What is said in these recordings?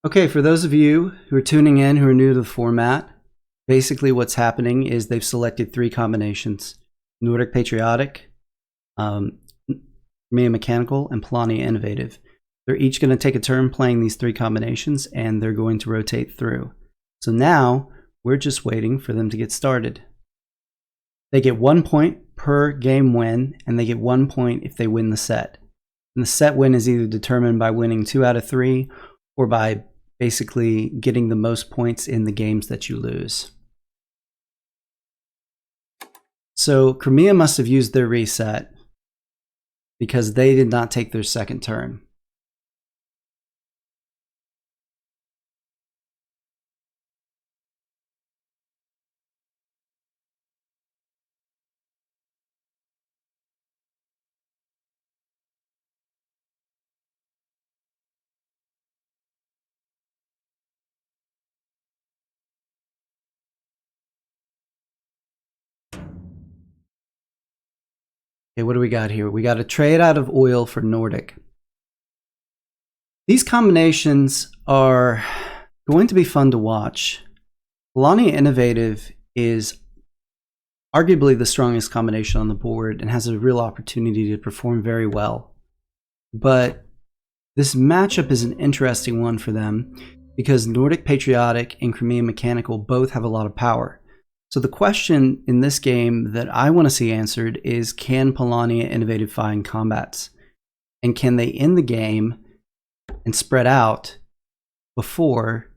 Okay, for those of you who are tuning in who are new to the format, basically what's happening is they've selected three combinations: Nordic Patriotic, Crimea Mechanical, and Polania Innovative. They're each going to take a turn playing these three combinations, and they're going to rotate through. So now we're just waiting for them to get started. They get 1 point per game win, and they get 1 point if they win the set. And the set win is either determined by winning 2 out of 3 or by basically getting the most points in the games that you lose. So Crimea must have used their reset because they did not take their second turn. Okay, what do we got here? We got a trade out of oil for Nordic. These combinations are going to be fun to watch. Polania Innovative is arguably the strongest combination on the board and has a real opportunity to perform very well. But this matchup is an interesting one for them because Nordic Patriotic and Crimea Mechanical both have a lot of power. So the question in this game that I want to see answered is, can Polania Innovative find combats? And can they end the game and spread out before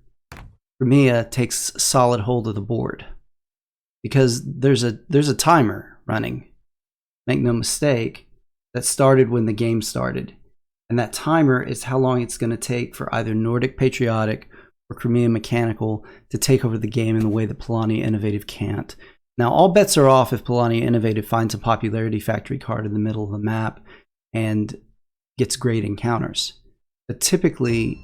Crimea takes solid hold of the board? Because there's a timer running, make no mistake, that started when the game started. And that timer is how long it's going to take for either Nordic Patriotic or Crimea Mechanical to take over the game in the way that Polania Innovative can't. Now, all bets are off if Polania Innovative finds a popularity factory card in the middle of the map and gets great encounters. But typically,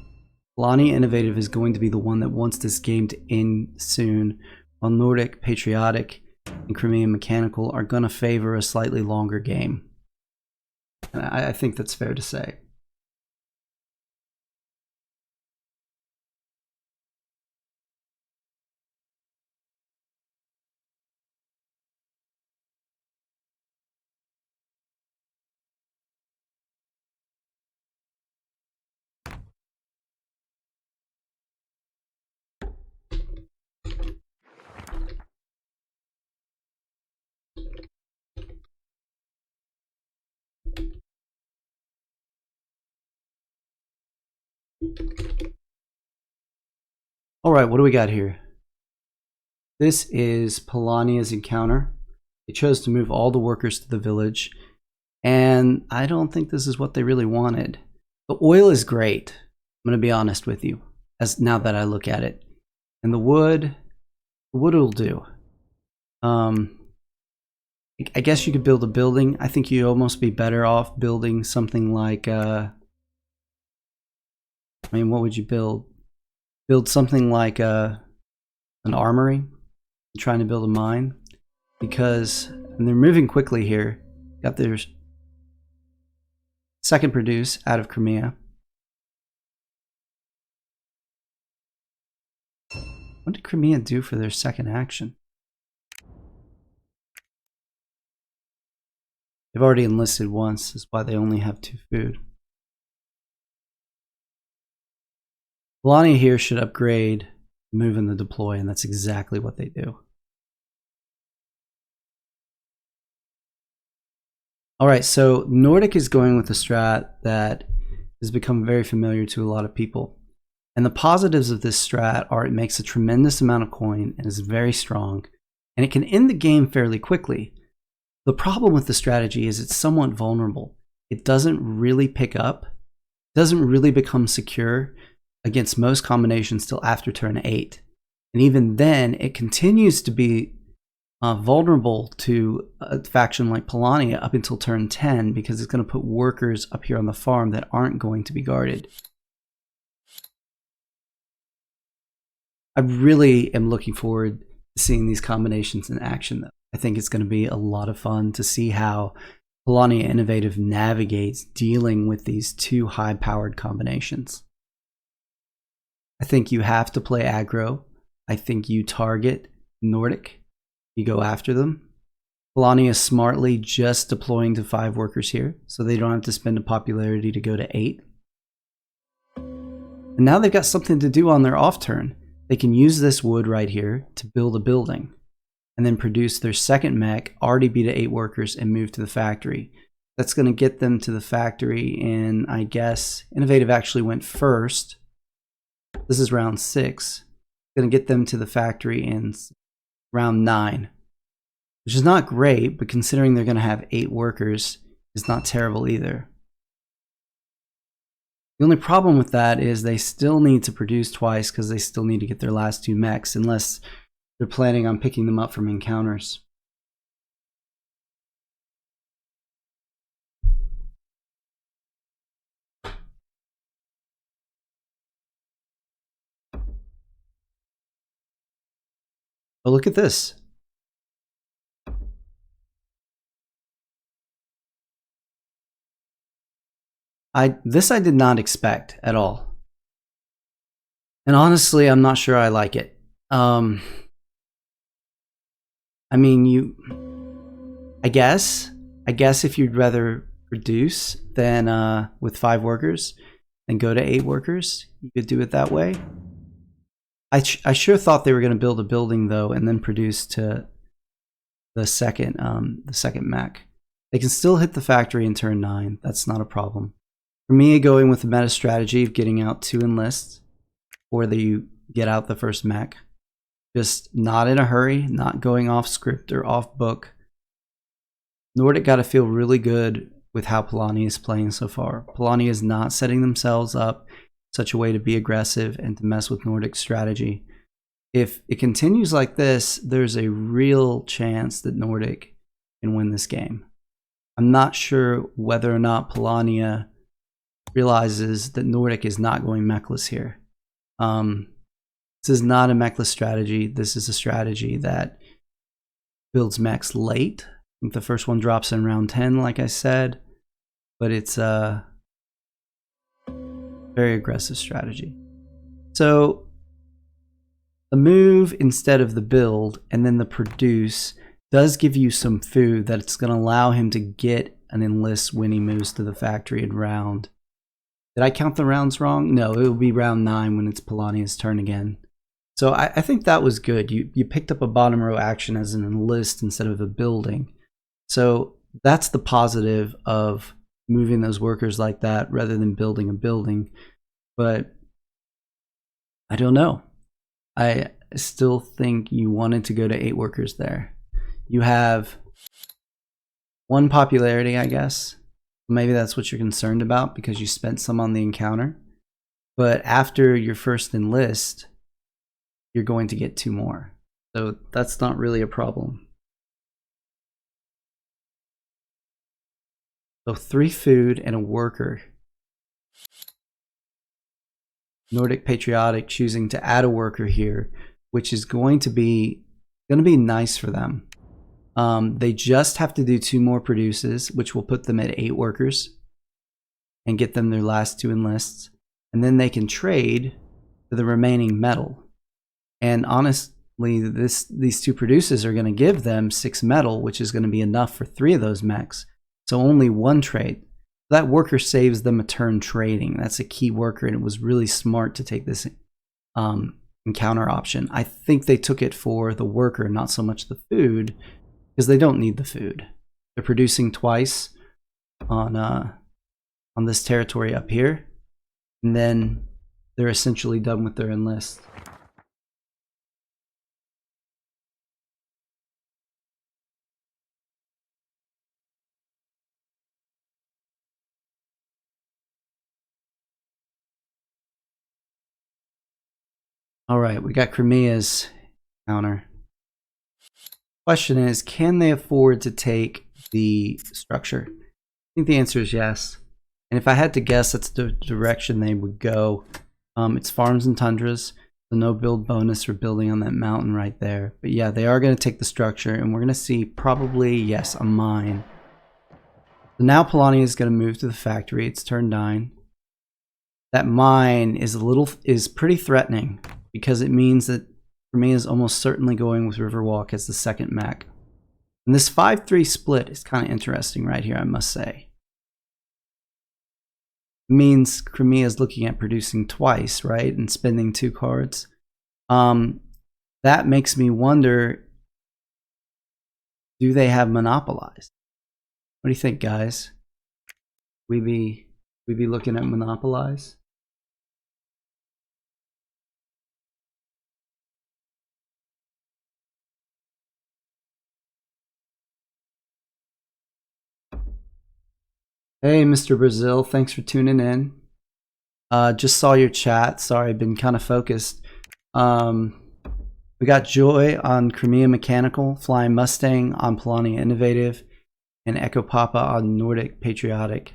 Polania Innovative is going to be the one that wants this game to end soon, while Nordic Patriotic and Crimea Mechanical are going to favor a slightly longer game. And I think that's fair to say. All right, what do we got here? This is Polania's encounter. They chose to move all the workers to the village, and I don't think this is what they really wanted. The oil is great, I'm going to be honest with you, as now that I look at it. And the wood will do. I guess you could build a building. I think you'd almost be better off building something like, I mean, what would you build? Build something like an armory, trying to build a mine, because and they're moving quickly here. Got their second produce out of Crimea. What did Crimea do for their second action? They've already enlisted once, that's why they only have 2 food. Polania here should upgrade, move in the deploy, and that's exactly what they do. All right, so Nordic is going with a strat that has become very familiar to a lot of people. And the positives of this strat are it makes a tremendous amount of coin and is very strong, and it can end the game fairly quickly. The problem with the strategy is it's somewhat vulnerable. It doesn't really pick up, doesn't really become secure against most combinations till after turn 8. And even then, it continues to be vulnerable to a faction like Polania up until turn 10 because it's going to put workers up here on the farm that aren't going to be guarded. I really am looking forward to seeing these combinations in action, though. I think it's going to be a lot of fun to see how Polania Innovative navigates dealing with these 2 high-powered combinations. I think you have to play aggro. I think you target Nordic. You go after them. Polania is smartly just deploying to 5 workers here, so they don't have to spend a popularity to go to 8. And now they've got something to do on their off turn. They can use this wood right here to build a building, and then produce their second mech, already be to 8 workers, and move to the factory. That's going to get them to the factory in, I guess, Innovative actually went first. This is round 6. Going to get them to the factory in round 9. Which is not great, but considering they're going to have 8 workers, is not terrible either. The only problem with that is they still need to produce twice because they still need to get their last 2 mechs, unless they're planning on picking them up from encounters. Oh, look at this. This I did not expect at all. And honestly, I'm not sure I like it. I mean, I guess if you'd rather produce than with 5 workers and go to 8 workers, you could do it that way. I sure thought they were going to build a building though, and then produce to the second mech. They can still hit the factory in turn 9. That's not a problem. For me, going with the meta strategy of getting out 2 enlists, or you get out the first mech, just not in a hurry, not going off script or off book. Nordic got to feel really good with how Polania is playing so far. Polania is not setting themselves up in such a way to be aggressive and to mess with Nordic's strategy. If it continues like this, there's a real chance that Nordic can win this game. I'm not sure whether or not Polania realizes that Nordic is not going mechless here. This is not a mechless strategy. This is a strategy that builds mechs late. I think the first one drops in round 10, like I said, but it's a very aggressive strategy. So the move instead of the build and then the produce does give you some food that's going to allow him to get an enlist when he moves to the factory in round. Did I count the rounds wrong? No, it will be round 9 when it's Polania's turn again. So I think that was good. You picked up a bottom row action as an enlist instead of a building. So that's the positive of moving those workers like that rather than building a building. But I don't know. I still think you wanted to go to 8 workers there. You have 1 popularity, I guess. Maybe that's what you're concerned about because you spent some on the encounter. But after your first enlist, you're going to get 2 more. So that's not really a problem. So 3 food and a worker. Nordic Patriotic choosing to add a worker here, which is going to be nice for them. They just have to do 2 more produces, which will put them at 8 workers and get them their last 2 enlists. And then they can trade for the remaining metal. And honestly, these 2 produces are going to give them 6 metal, which is going to be enough for 3 of those mechs. So only 1 trade. That worker saves them a turn trading. That's a key worker, and it was really smart to take this encounter option. I think they took it for the worker, not so much the food, because they don't need the food. They're producing twice on this territory up here, and then they're essentially done with their enlist. All right, we got Crimea's counter. Question is, can they afford to take the structure? I think the answer is yes. And if I had to guess, that's the direction they would go. It's farms and tundras, so no build bonus for building on that mountain right there. But yeah, they are going to take the structure, and we're going to see probably, yes, a mine. So now Polania is going to move to the factory. It's turn 9. that mine is pretty threatening, because it means that Crimea is almost certainly going with Riverwalk as the second mech. And this 5-3 split is kind of interesting right here, I must say. It means Crimea is looking at producing twice, right? And spending 2 cards. That makes me wonder, do they have monopolized? What do you think, guys? We be looking at monopolize? Hey, Mr. Brazil, thanks for tuning in. Just saw your chat. Sorry, I've been kind of focused. We got Joy on Crimea Mechanical, Flying Mustang on Polania Innovative, and Echo Papa on Nordic Patriotic.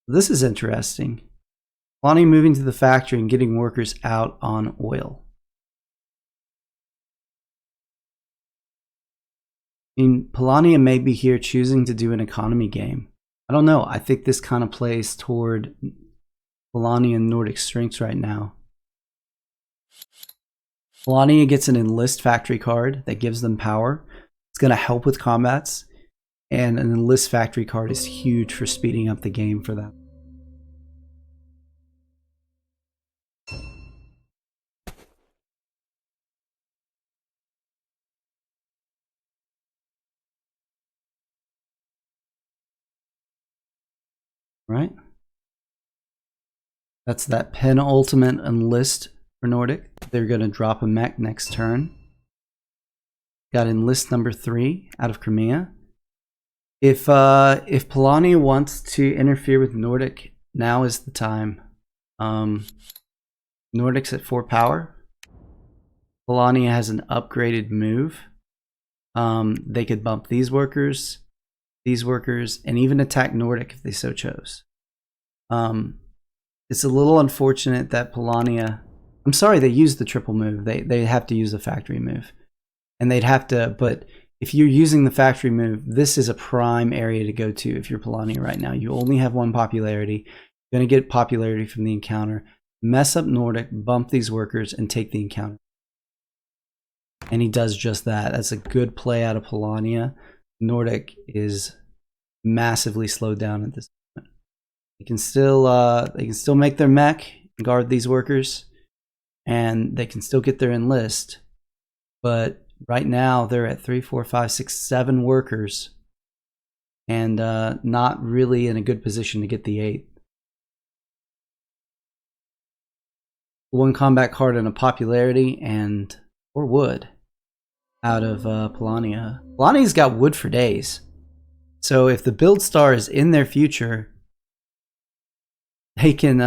This is interesting. Polania moving to the factory and getting workers out on oil. I mean, Polania may be here choosing to do an economy game. I don't know. I think this kind of plays toward Polania and Nordic strengths right now. Polania gets an enlist factory card that gives them power. It's going to help with combats. And an enlist factory card is huge for speeding up the game for them. Right? That's that penultimate enlist for Nordic. They're going to drop a mech next turn. Got enlist number 3 out of Crimea. If Polania wants to interfere with Nordic, now is the time. Nordic's at 4 power. Polania has an upgraded move. They could bump these workers, and even attack Nordic if they so chose. It's a little unfortunate that Polania... I'm sorry they used the triple move. They have to use the factory move. And they'd have to... But if you're using the factory move, this is a prime area to go to if you're Polania right now. You only have 1 popularity. You're going to get popularity from the encounter. Mess up Nordic, bump these workers, and take the encounter. And he does just that. That's a good play out of Polania. Nordic is massively slowed down at this moment. They can still make their mech and guard these workers, and they can still get their enlist. But right now they're at 3, 4, 5, 6, 7 workers, and not really in a good position to get the 8th. 1 combat card and a popularity, and or wood out of Polania. Polania's got wood for days. So if the build star is in their future, they can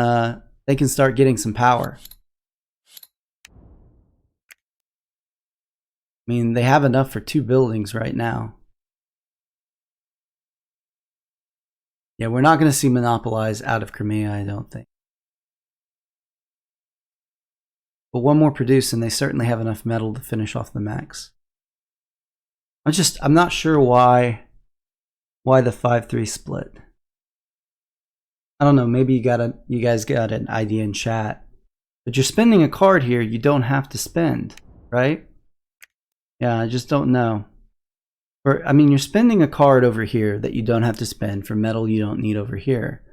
start getting some power. I mean, they have enough for 2 buildings right now. Yeah, we're not going to see monopolize out of Crimea, I don't think. But 1 more produce, and they certainly have enough metal to finish off the max. I'm not sure why the 5-3 split. I don't know, maybe you guys got an idea in chat. But you're spending a card here you don't have to spend, right? Yeah, I just don't know. I mean, you're spending a card over here that you don't have to spend for metal you don't need over here.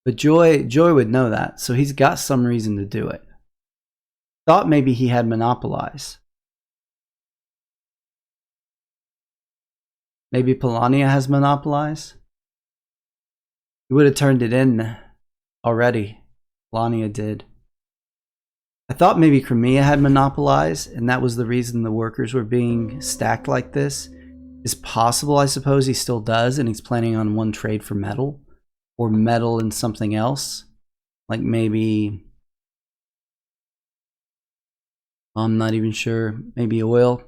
But Joy would know that, so he's got some reason to do it. Thought maybe he had monopolize. Maybe Polania has monopolize. He would have turned it in already. Polania did. I thought maybe Crimea had monopolize, and that was the reason the workers were being stacked like this. It's possible, I suppose he still does, and he's planning on 1 trade for metal, or metal and something else, like maybe... I'm not even sure. Maybe oil.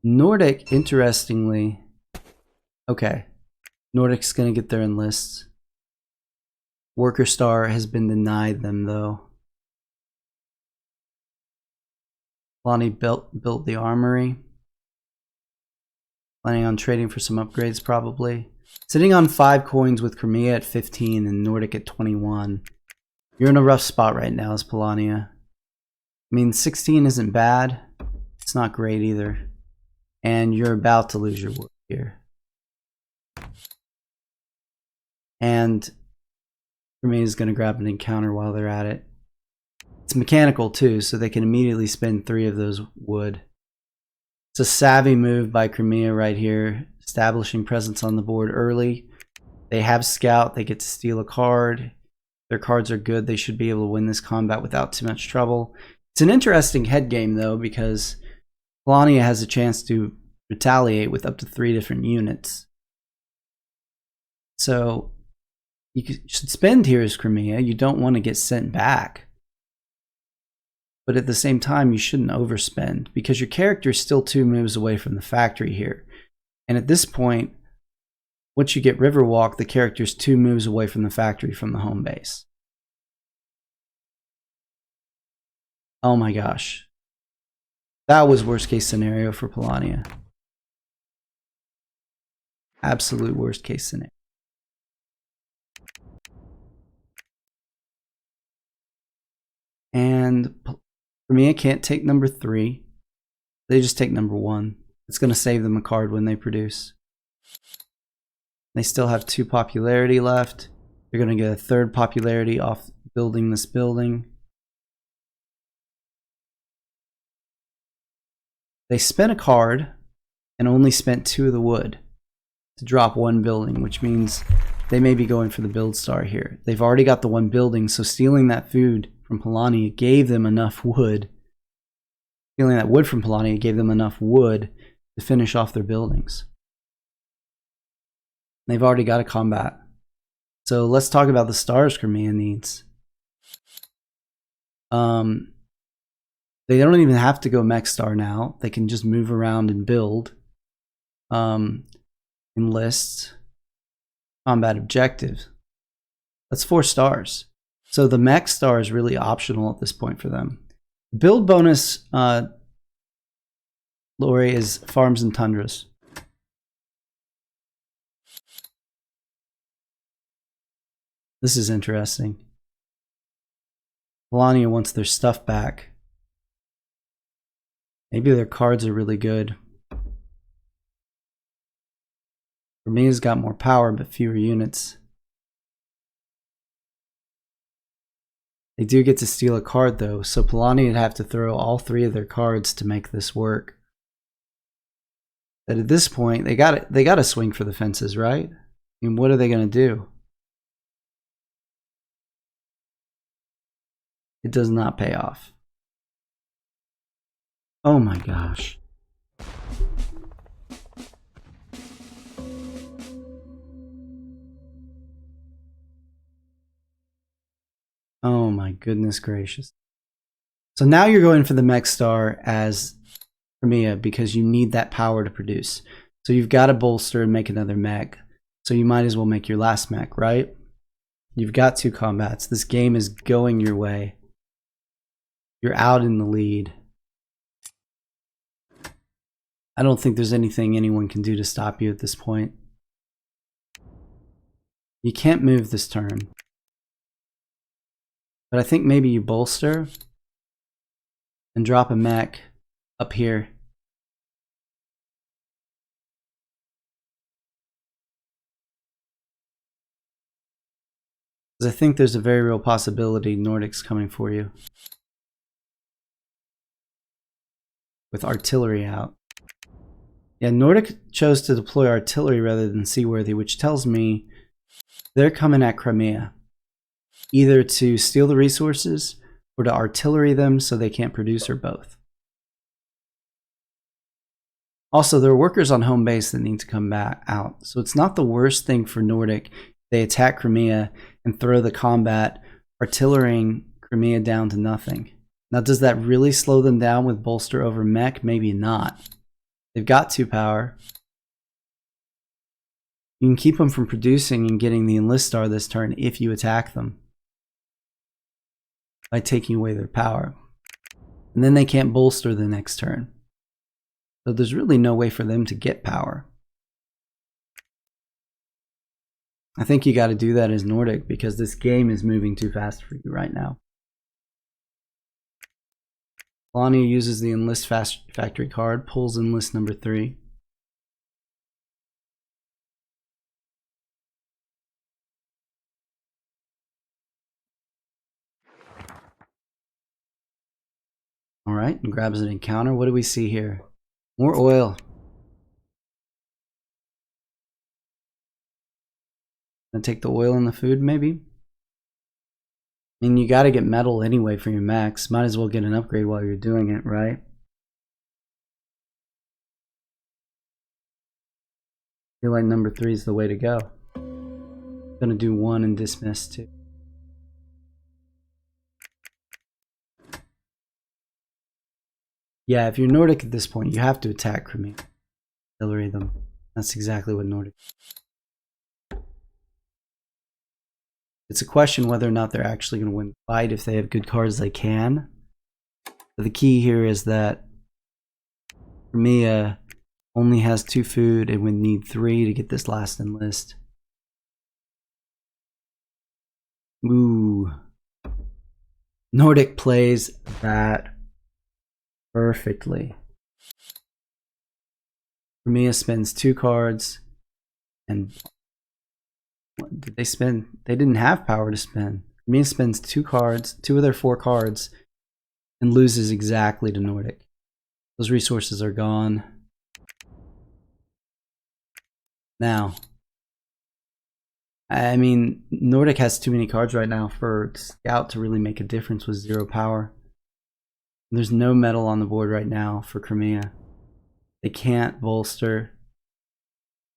Nordic, interestingly... Okay. Nordic's going to get their enlists. Worker Star has been denied them, though. Lonnie built the armory. Planning on trading for some upgrades probably. Sitting on 5 coins with Crimea at 15 and Nordic at 21. You're in a rough spot right now as Polania. I mean, 16 isn't bad. It's not great either. And you're about to lose your wood here. And Crimea is going to grab an encounter while they're at it. It's mechanical too, so they can immediately spend 3 of those wood. It's a savvy move by Crimea right here, establishing presence on the board early. They have scout, they get to steal a card. Their cards are good, they should be able to win this combat without too much trouble. It's an interesting head game though, because Polania has a chance to retaliate with up to 3 different units. So you should spend here as Crimea. You don't want to get sent back. But at the same time, you shouldn't overspend because your character is still 2 moves away from the factory here. And at this point, once you get Riverwalk, the character is 2 moves away from the factory from the home base. Oh my gosh. That was worst case scenario for Polania. Absolute worst case scenario. And Crimea can't take number 3. They just take number 1. It's going to save them a card when they produce. They still have 2 popularity left. They're going to get a 3rd popularity off building this building. They spent a card and only spent 2 of the wood to drop 1 building, which means they may be going for the build star here. They've already got the 1 building, so stealing that food from Polania gave them enough wood. Stealing that wood from Polania gave them enough wood to finish off their buildings. They've already got a combat. So let's talk about the stars Crimea needs. They don't even have to go mech star now. They can just move around and build. Enlist. Combat objectives. That's 4 stars. So the mech star is really optional at this point for them. Build bonus, Lori, is farms and tundras. This is interesting. Polania wants their stuff back. Maybe their cards are really good. Crimea's got more power but fewer units. They do get to steal a card though, so Polania would have to throw all 3 of their cards to make this work. But at this point, they got to swing for the fences, right? I mean, what are they going to do? It does not pay off. Oh my gosh. Oh my goodness gracious. So now you're going for the mech star as Crimea because you need that power to produce. So you've got to bolster and make another mech. So you might as well make your last mech, right? You've got 2 combats. This game is going your way. You're out in the lead. I don't think there's anything anyone can do to stop you at this point. You can't move this turn. But I think maybe you bolster and drop a mech up here. Because I think there's a very real possibility Nordic's coming for you. With artillery out. Yeah, Nordic chose to deploy artillery rather than seaworthy, which tells me they're coming at Crimea. Either to steal the resources or to artillery them so they can't produce, or both. Also, there are workers on home base that need to come back out. So it's not the worst thing for Nordic. They attack Crimea and throw the combat, artillerying Crimea down to nothing. Now, does that really slow them down with bolster over mech? Maybe not. They've got 2 power. You can keep them from producing and getting the enlist star this turn if you attack them by taking away their power. And then they can't bolster the next turn. So there's really no way for them to get power. I think you got to do that as Nordic because this game is moving too fast for you right now. Polania uses the enlist factory card, pulls enlist number 3. All right, and grabs an encounter. What do we see here? More oil. Gonna take the oil and the food, maybe? I mean, you gotta get metal anyway for your max. Might as well get an upgrade while you're doing it, right? I feel like number 3 is the way to go. Gonna do 1 and dismiss 2. Yeah, if you're Nordic at this point, you have to attack Crimea. Artillery them. That's exactly what Nordic. It's a question whether or not they're actually going to win the fight. If they have good cards, they can. But the key here is that Crimea only has 2 food and would need 3 to get this last enlist. Ooh. Nordic plays that perfectly. Crimea spends 2 cards and what did they spend? They didn't have power to spend. Crimea spends 2 cards, 2 of their 4 cards, and loses exactly to Nordic. Those resources are gone. Now, I mean, Nordic has too many cards right now for Scout to really make a difference with 0 power. There's no metal on the board right now for Crimea. They can't bolster.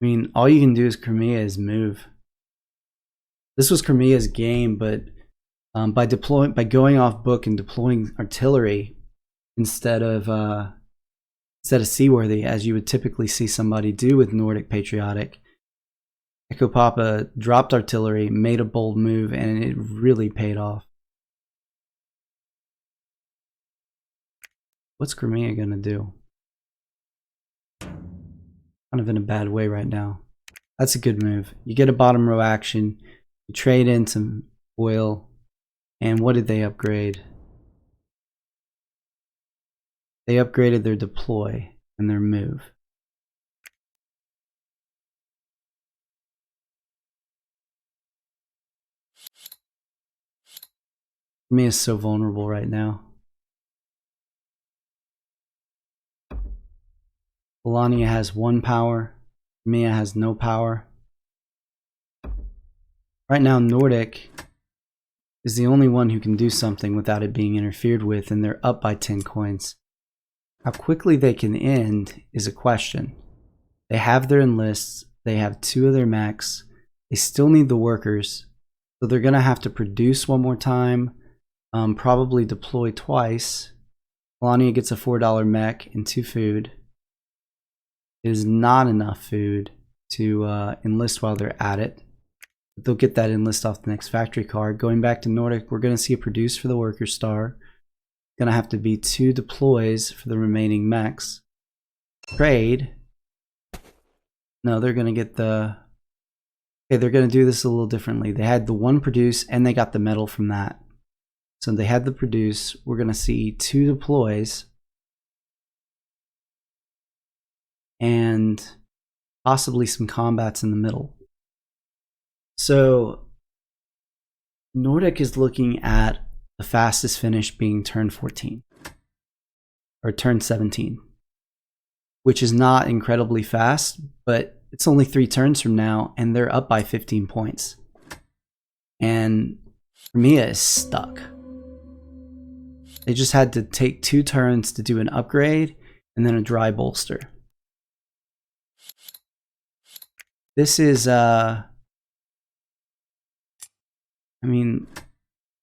I mean, all you can do as Crimea is move. This was Crimea's game, but by going off book and deploying artillery instead of seaworthy, as you would typically see somebody do with Nordic Patriotic, Echo Papa dropped artillery, made a bold move, and it really paid off. What's Crimea gonna do? Kind of in a bad way right now. That's a good move. You get a bottom row action. You trade in some oil, and what did they upgrade? They upgraded their deploy and their move. Crimea is so vulnerable right now. Polania has 1 power. Crimea has no power. Right now, Nordic is the only one who can do something without it being interfered with, and they're up by 10 coins. How quickly they can end is a question. They have their enlists. They have 2 of their mechs. They still need the workers. So they're going to have to produce 1 more time, probably deploy twice. Polania gets a $4 mech and 2 food. It is not enough food to enlist while they're at it. But they'll get that enlist off the next factory card. Going back to Nordic, we're going to see a produce for the worker star. Going to have to be 2 deploys for the remaining mechs. Trade. No, they're going to get the... Okay, they're going to do this a little differently. They had the 1 produce and they got the metal from that. So they had the produce. We're going to see 2 deploys. And possibly some combats in the middle. So Nordic is looking at the fastest finish being turn 14 or turn 17, which is not incredibly fast, but it's only 3 turns from now and they're up by 15 points. And Crimea is stuck. They just had to take 2 turns to do an upgrade and then a dry bolster. This is I mean,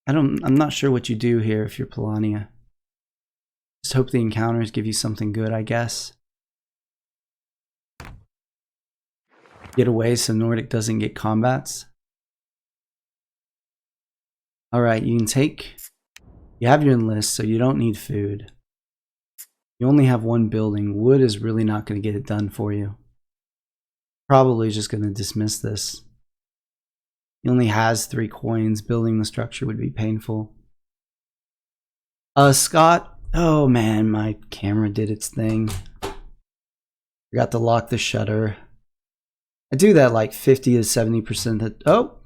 I'm not sure what you do here if you're Polania. Just hope the encounters give you something good, I guess. Get away so Nordic doesn't get combats. Alright, you can take... You have your enlist, so you don't need food. You only have 1 building. Wood is really not going to get it done for you. Probably just going to dismiss this. He only has 3 coins. Building the structure would be painful. Scott. Oh man, my camera did its thing. Forgot to lock the shutter. I do that like 50 to 70% of the... Oh!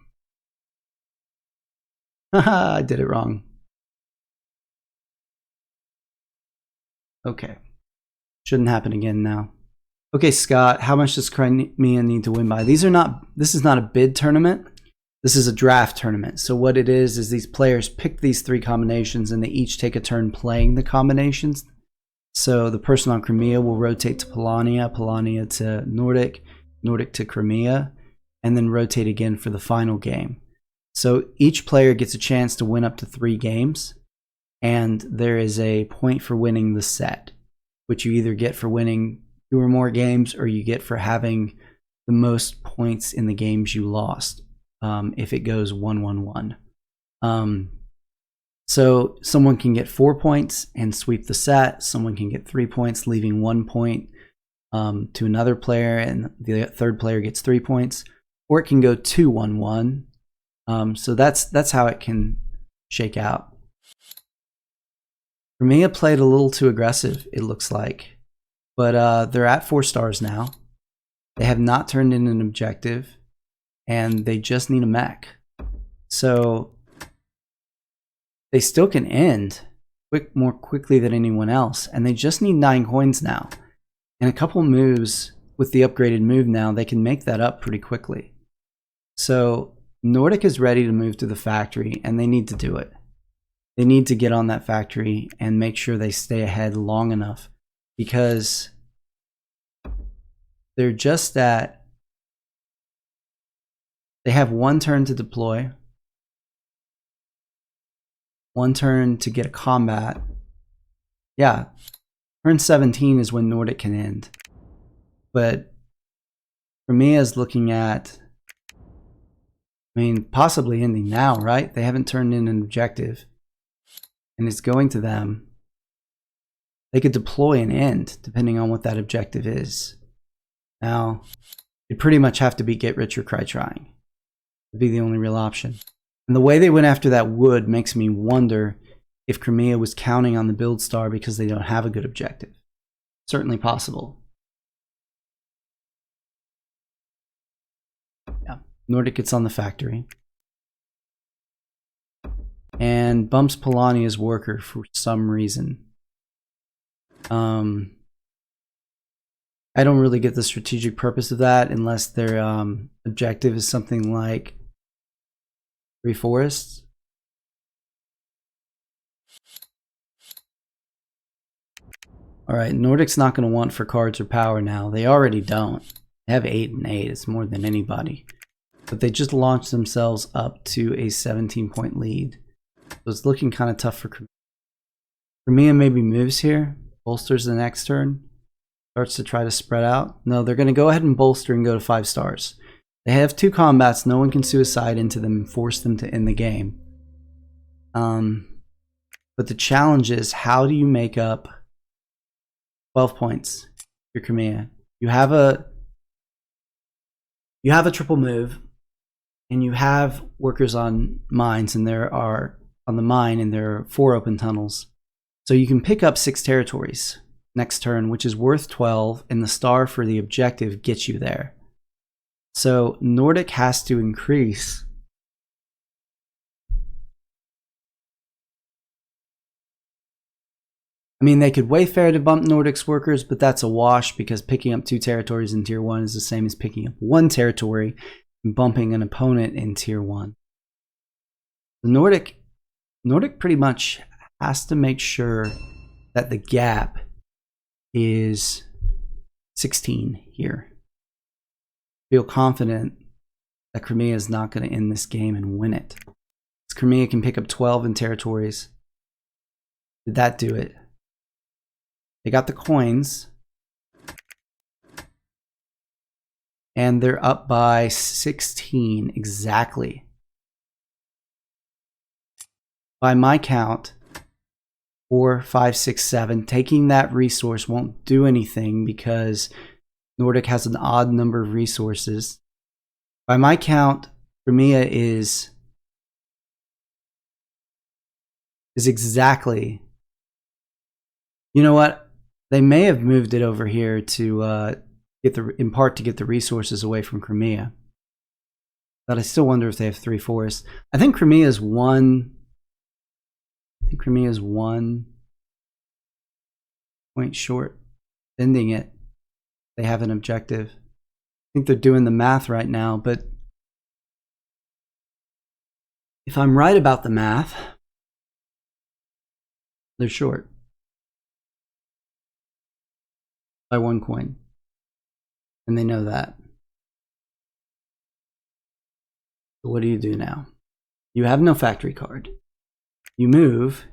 Haha, I did it wrong. Okay. Shouldn't happen again now. Okay, Scott, how much does Crimea need to win by? This is not a bid tournament. This is a draft tournament. So what it is these players pick these 3 combinations and they each take a turn playing the combinations. So the person on Crimea will rotate to Polania, Polania to Nordic, Nordic to Crimea, and then rotate again for the final game. So each player gets a chance to win up to 3 games, and there is a point for winning the set, which you either get for winning 2 or more games, or you get for having the most points in the games you lost, if it goes 1-1-1. So someone can get 4 points and sweep the set. Someone can get 3 points, leaving 1 point to another player, and the third player gets 3 points. Or it can go 2-1-1. So that's how it can shake out. Crimea played a little too aggressive, it looks like. But they're at 4 stars now. They have not turned in an objective, and they just need a mech. So they still can end more quickly than anyone else, and they just need 9 coins now. And a couple moves with the upgraded move now, they can make that up pretty quickly. So Nordic is ready to move to the factory, and they need to do it. They need to get on that factory and make sure they stay ahead long enough, because they're just at... They have 1 turn to deploy, 1 turn to get a combat. Yeah, turn 17 is when Nordic can end. But Crimea is looking at, I mean, possibly ending now, right? They haven't turned in an objective, and it's going to them. They could deploy and end, depending on what that objective is. Now, you'd pretty much have to be get rich or cry trying. Would be the only real option. And the way they went after that wood makes me wonder if Crimea was counting on the build star because they don't have a good objective. Certainly possible. Yeah, Nordic gets on the factory and bumps Polania's worker for some reason. I don't really get the strategic purpose of that unless their objective is something like 3 forests. Alright, Nordic's not going to want for cards or power now. They already don't. They have 8 and 8. It's more than anybody. But they just launched themselves up to a 17-point lead. So it's looking kind of tough for Crimea. Crimea maybe moves here. Bolsters the next turn. Starts to try to spread out. No, they're going to go ahead and bolster and go to 5 stars. They have 2 combats. No one can suicide into them and force them to end the game. But the challenge is, how do you make up 12 points for Crimea? You have a triple move, and you have workers on mines, and there are on the mine, and there are 4 open tunnels. So you can pick up 6 territories next turn, which is worth 12, and the star for the objective gets you there. So Nordic has to increase. I mean, they could Wayfare to bump Nordic's workers, but that's a wash because picking up 2 territories in tier 1 is the same as picking up 1 territory and bumping an opponent in tier 1. Nordic pretty much has to make sure that the gap is 16 here. Feel confident that Crimea is not going to end this game and win it. Crimea can pick up 12 in territories. Did that do it? They got the coins. And they're up by 16 exactly. By my count, 4, 5, 6, 7. Taking that resource won't do anything because Nordic has an odd number of resources. By my count, Crimea is exactly, you know what? They may have moved it over here to in part to get the resources away from Crimea. But I still wonder if they have 3 forests. I think Crimea is one point short, ending it. They have an objective. I think they're doing the math right now, but if I'm right about the math, they're short by 1 coin. And they know that. So what do you do now? You have no factory card. You move,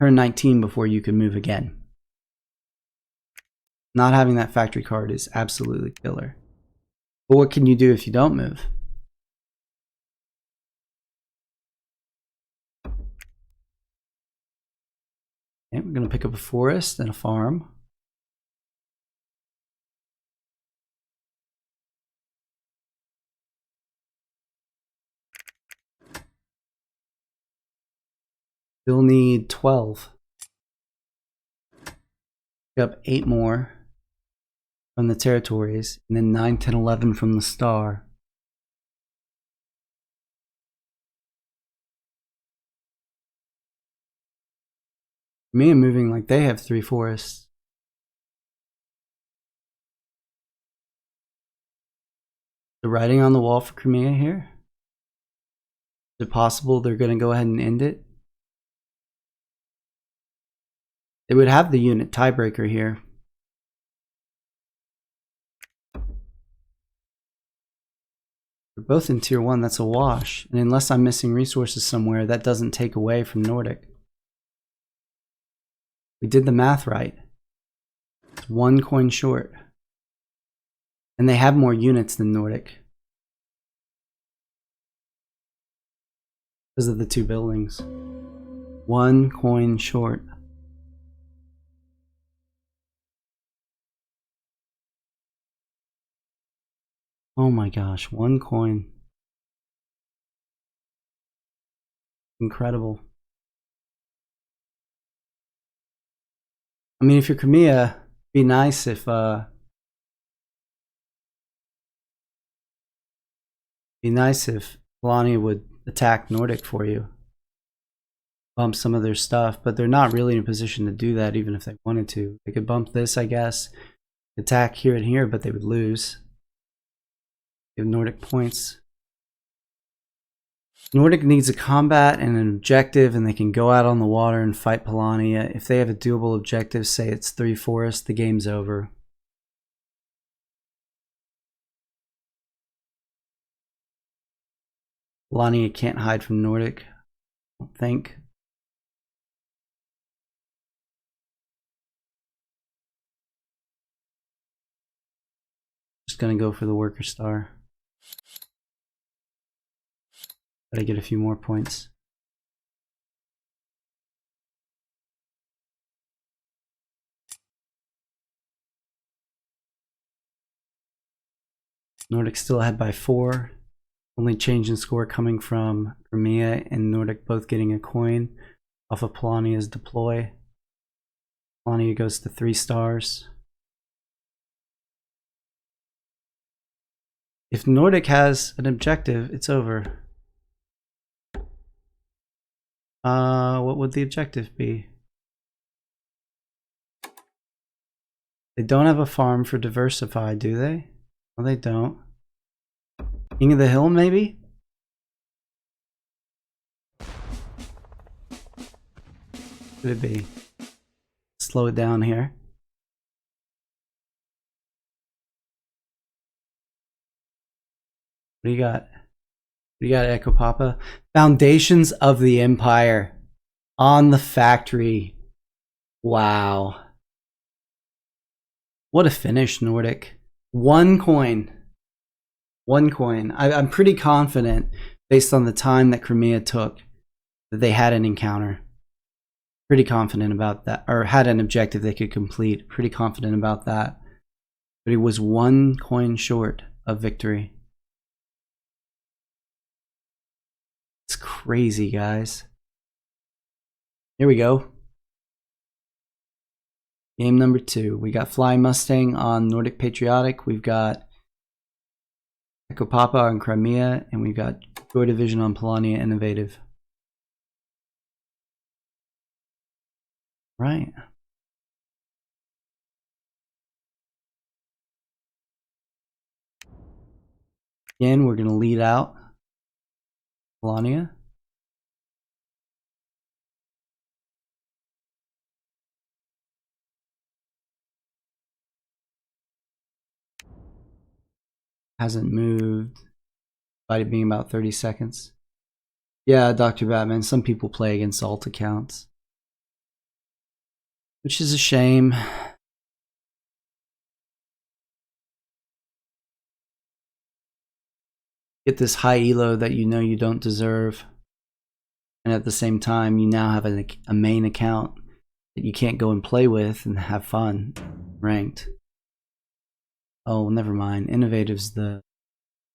turn 19 before you can move again. Not having that factory card is absolutely killer. But what can you do if you don't move? Okay, we're going to pick up a forest and a farm. Still need 12. Pick up 8 more from the territories, and then 9, 10, 11 from the star. Me and moving like they have 3 forests. The writing on the wall for Crimea here. Is it possible they're going to go ahead and end it? They would have the unit tiebreaker here. We're both in tier 1, that's a wash. And unless I'm missing resources somewhere, that doesn't take away from Nordic. We did the math right. It's 1 coin short. And they have more units than Nordic. Because of the 2 buildings. 1 coin short. Oh my gosh, 1 coin. Incredible. I mean, if you're Crimea, it'd be nice if Polania would attack Nordic for you. Bump some of their stuff, but they're not really in a position to do that even if they wanted to. They could bump this, I guess, attack here and here, but they would lose. Give Nordic points. Nordic needs a combat and an objective, and they can go out on the water and fight Polania. If they have a doable objective, say it's 3 forests, the game's over. Polania can't hide from Nordic, I don't think. Just gonna go for the worker star. Gotta get a few more points. Nordic still ahead by 4. Only change in score coming from Crimea and Nordic both getting a coin off of Polania's deploy. Polania goes to 3 stars. If Nordic has an objective, it's over. What would the objective be? They don't have a farm for diversify, do they? No, they don't. King of the Hill, maybe? Could it be? Slow it down here. What do you got? What do you got, Echo Papa? Foundations of the Empire on the factory. Wow. What a finish, Nordic. 1 coin. 1 coin. I'm pretty confident, based on the time that Crimea took, that they had an encounter. Pretty confident about that. Or had an objective they could complete. Pretty confident about that. But it was 1 coin short of victory. crazy, guys. Here we go. Game number 2. We got Flying Mustang on Nordic Patriotic. We've got Echo Papa on Crimea, and we've got JoyDivision on Polania Innovative. Right. Again, we're going to lead out Polania. Hasn't moved, despite it being about 30 seconds. Yeah, Dr. Batman, some people play against alt accounts, which is a shame. Get this high elo that you know you don't deserve, and at the same time you now have a main account that you can't go and play with and have fun ranked. Oh, never mind. Innovative's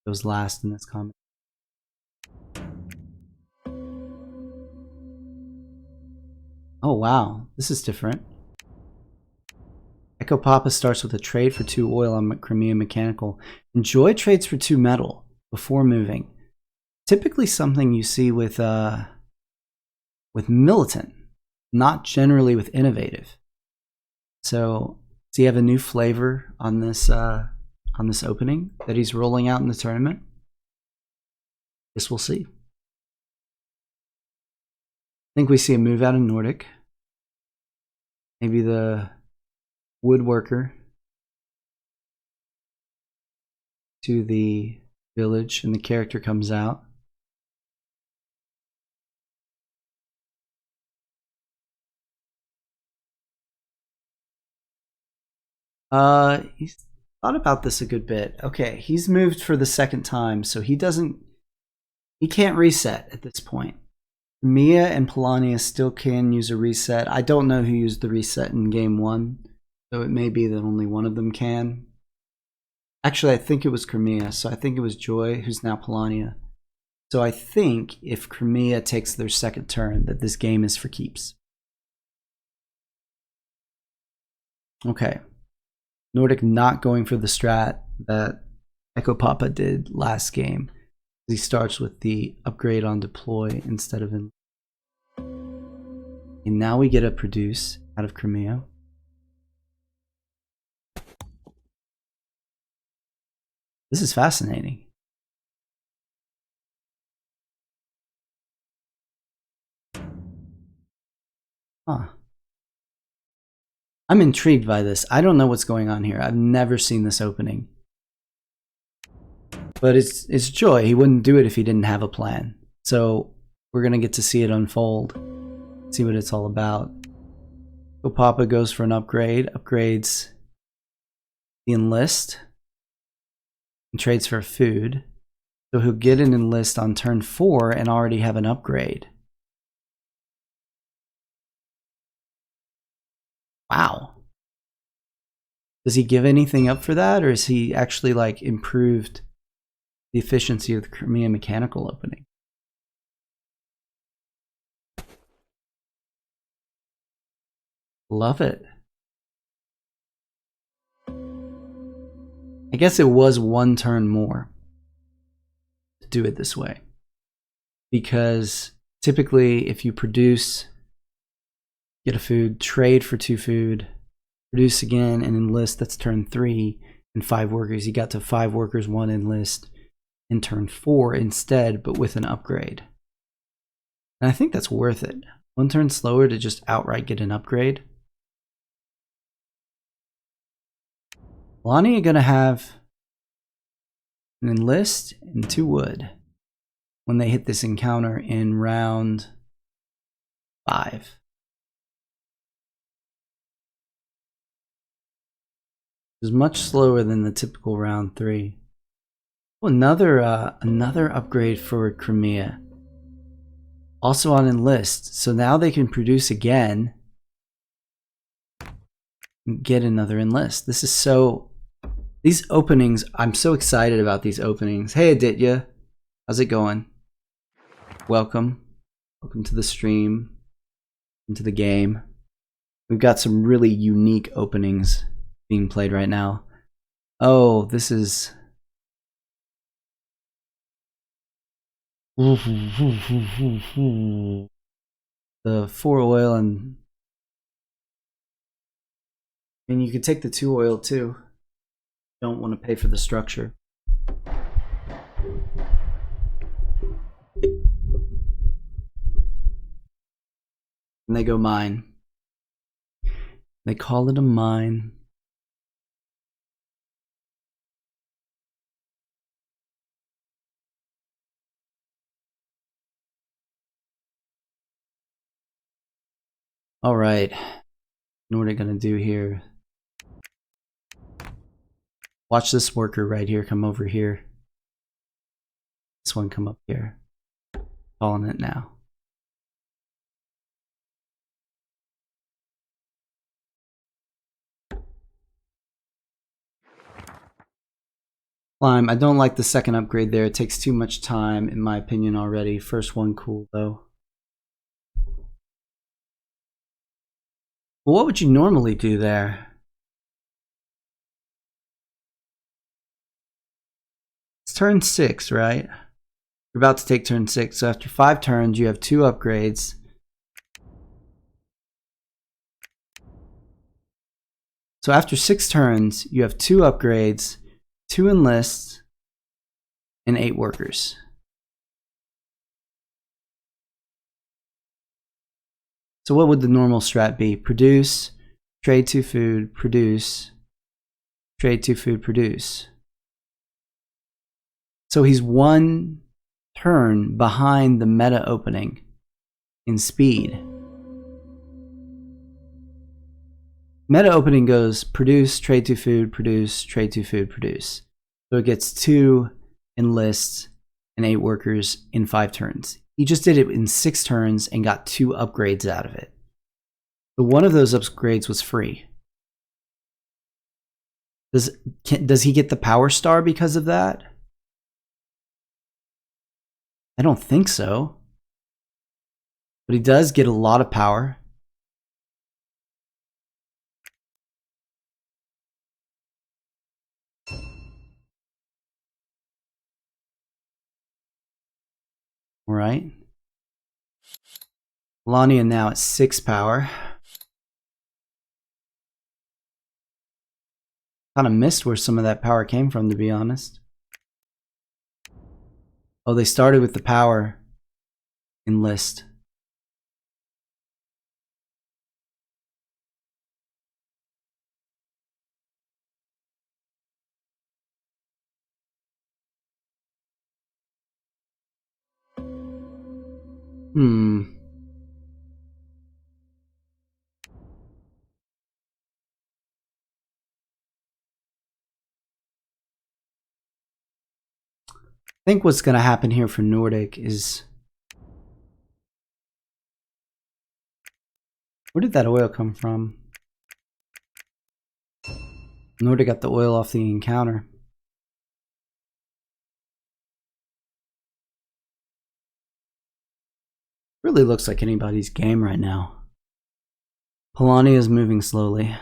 goes last in this comment. Oh wow, this is different. Echo Papa starts with a trade for 2 oil on Crimea Mechanical. And Joy trades for 2 metal before moving. Typically something you see with Militant, not generally with Innovative. So does he have a new flavor on this opening that he's rolling out in the tournament? Guess we'll see. I think we see a move out of Nordic. Maybe the woodworker to the village, and the character comes out. He's thought about this a good bit. Okay, he's moved for the 2nd time, so he can't reset at this point. Mia and Polania still can use a reset. I don't know who used the reset in game 1, so it may be that only one of them can. Actually, I think it was Crimea, so I think it was Joy, who's now Polania. So I think if Crimea takes their 2nd turn, that this game is for keeps. Okay. Nordic not going for the strat that Echo Papa did last game. He starts with the upgrade on deploy instead of in. And now we get a produce out of Crimea. This is fascinating. Huh. I'm intrigued by this. I don't know what's going on here. I've never seen this opening. But it's Joy. He wouldn't do it if he didn't have a plan. So we're going to get to see it unfold. See what it's all about. So Papa goes for an upgrade. Upgrades the enlist. And trades for food. So he'll get an enlist on turn 4 and already have an upgrade. Wow. Does he give anything up for that, or is he actually like improved the efficiency of the Crimea Mechanical opening? Love it. I guess it was 1 turn more to do it this way, because typically if you produce, get a food, trade for 2 food, produce again, and enlist, that's turn 3, and 5 workers. You got to 5 workers, 1 enlist in turn 4 instead, but with an upgrade. And I think that's worth it. 1 turn slower to just outright get an upgrade. Polania gonna have an enlist and 2 wood when they hit this encounter in round 5. Is much slower than the typical round 3. Oh, another upgrade for Crimea. Also on enlist, so now they can produce again and get another enlist. This is so. These openings, I'm so excited about these openings. Hey Aditya, how's it going? welcome. Welcome to the stream, into the game. We've got some really unique openings being played right now. Oh, this is... the 4 oil and you can take the 2 oil too. Don't want to pay for the structure. And they go mine. They call it a mine. All right. What are we gonna do here? Watch this worker right here come over here. This one come up here. Calling it now. Climb. I don't like the second upgrade there. It takes too much time, in my opinion, already. First one cool though. Well, what would you normally do there? It's turn 6, right? You're about to take turn 6. So after 5 turns, you have 2 upgrades. So after 6 turns, you have 2 upgrades, 2 enlists, and 8 workers. So what would the normal strat be? Produce, trade 2 food, produce, trade 2 food, produce. So he's 1 turn behind the meta opening in speed. Meta opening goes produce, trade 2 food, produce, trade 2 food, produce. So it gets 2 enlists and 8 workers in 5 turns. He just did it in 6 turns and got 2 upgrades out of it. So one of those upgrades was free. Does he get the power star because of that? I don't think so. But he does get a lot of power. All right. Polania now at 6 power. Kind of missed where some of that power came from, to be honest. Oh, they started with the power enlist. I think what's going to happen here for Nordic is... Where did that oil come from? Nordic got the oil off the encounter. Really looks like anybody's game right now. Polania is moving slowly.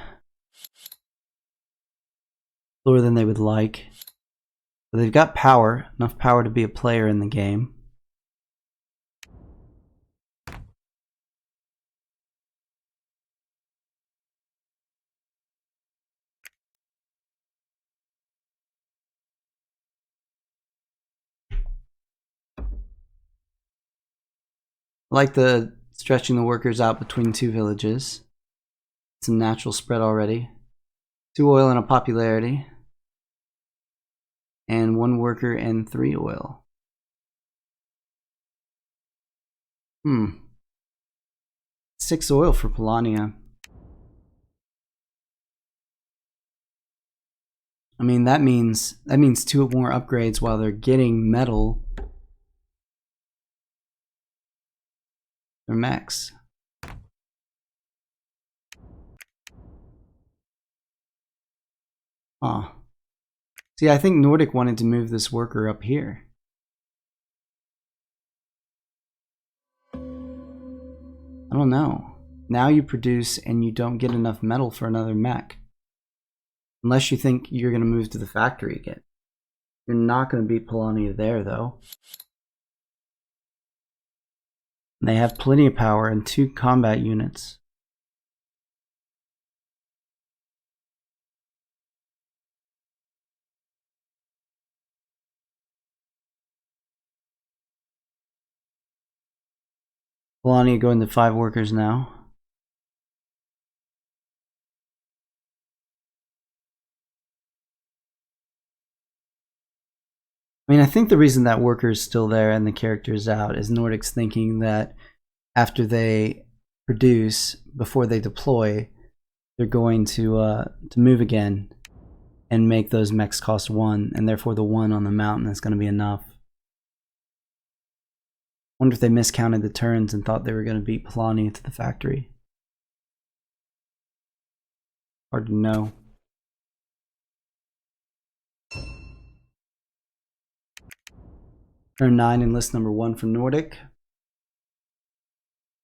Slower than they would like. But they've got power, enough power to be a player in the game. I like the stretching the workers out between 2 villages. It's a natural spread already. 2 oil and a popularity. And 1 worker and 3 oil. 6 oil for Polania. I mean, that means 2 more upgrades while they're getting metal. Their max. Huh. See, I think Nordic wanted to move this worker up here. don't know. Now you produce and you don't get enough metal for another mech. Unless you think you're going to move to the factory again. You're not going to beat Polania there, though. And they have plenty of power and 2 combat units. Polania going to 5 workers now. I mean, I think the reason that worker is still there and the character is out is Nordic's thinking that after they produce, before they deploy, they're going to move again and make those mechs cost 1, and therefore the 1 on the mountain is going to be enough. Wonder if they miscounted the turns and thought they were going to beat Polania to the factory. Hard to know. Turn 9 in list number 1 for Nordic.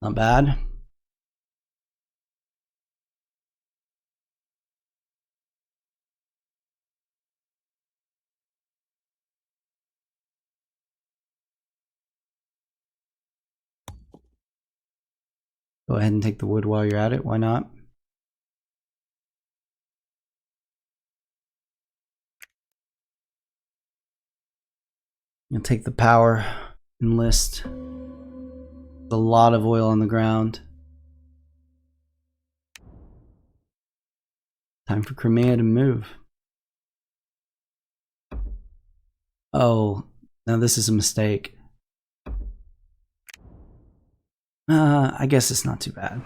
Not bad. Go ahead and take the wood while you're at it. Why not? You'll take the power, enlist. There's a lot of oil on the ground. Time for Crimea to move. Oh, now this is a mistake. I guess it's not too bad.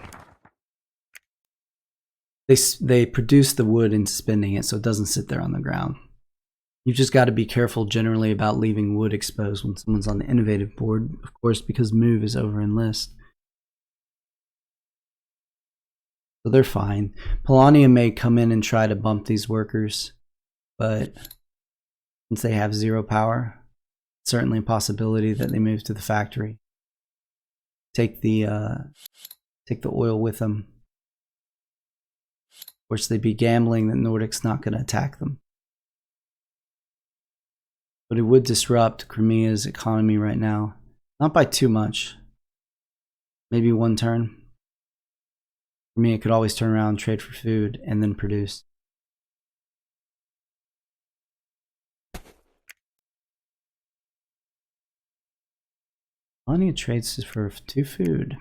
They produce the wood into spending it, so it doesn't sit there on the ground. You just got to be careful generally about leaving wood exposed when someone's on the innovative board, of course, because move is over in list. So they're fine. Polania may come in and try to bump these workers, but since they have 0 power, it's certainly a possibility that they move to the factory. Take the oil with them. Of course, they'd be gambling that Nordic's not going to attack them. But it would disrupt Crimea's economy right now. Not by too much. Maybe 1 turn. Crimea could always turn around, trade for food, and then produce. Polania trades for 2 food.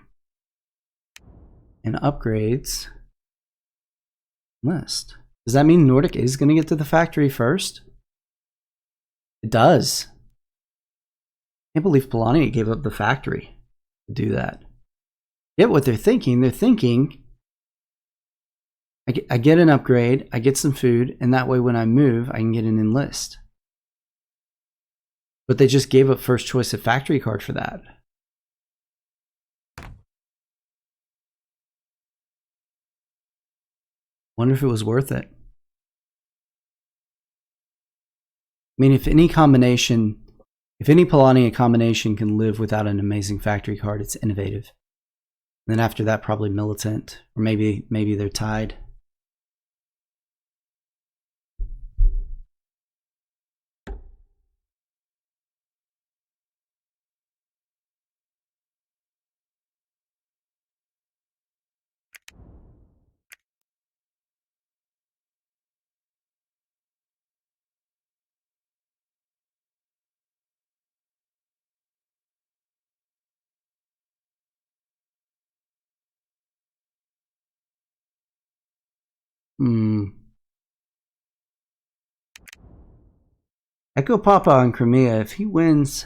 And upgrades list. Does that mean Nordic is going to get to the factory first? It does. I can't believe Polania gave up the factory to do that. Get what they're thinking. They're thinking, I get an upgrade, I get some food, and that way when I move, I can get an enlist. But they just gave up first choice of factory card for that. Wonder if it was worth it. I mean, if any Polania combination can live without an amazing factory card, it's innovative. And then after that, probably militant, or maybe they're tied. Echo Papa on Crimea, if he wins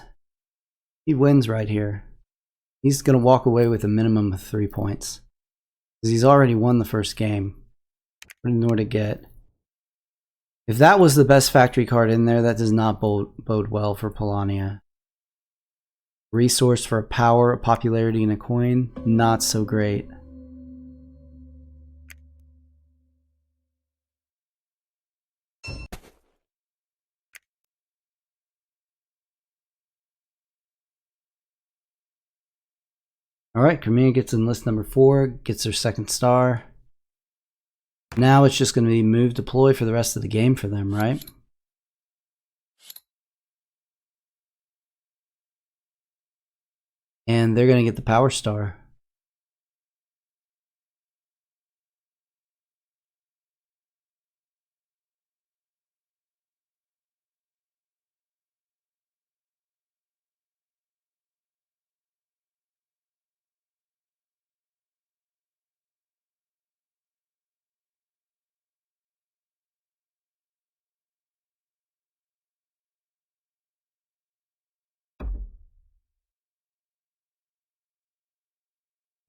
right here. He's going to walk away with a minimum of 3 points. Because he's already won the first game. What did Nordic get? If that was the best factory card in there, that does not bode well for Polania. Resource for a power, a popularity, and a coin, not so great. All right, Crimea gets enlist number 4, gets their 2nd star. Now it's just going to be move deploy for the rest of the game for them, right? And they're going to get the power star.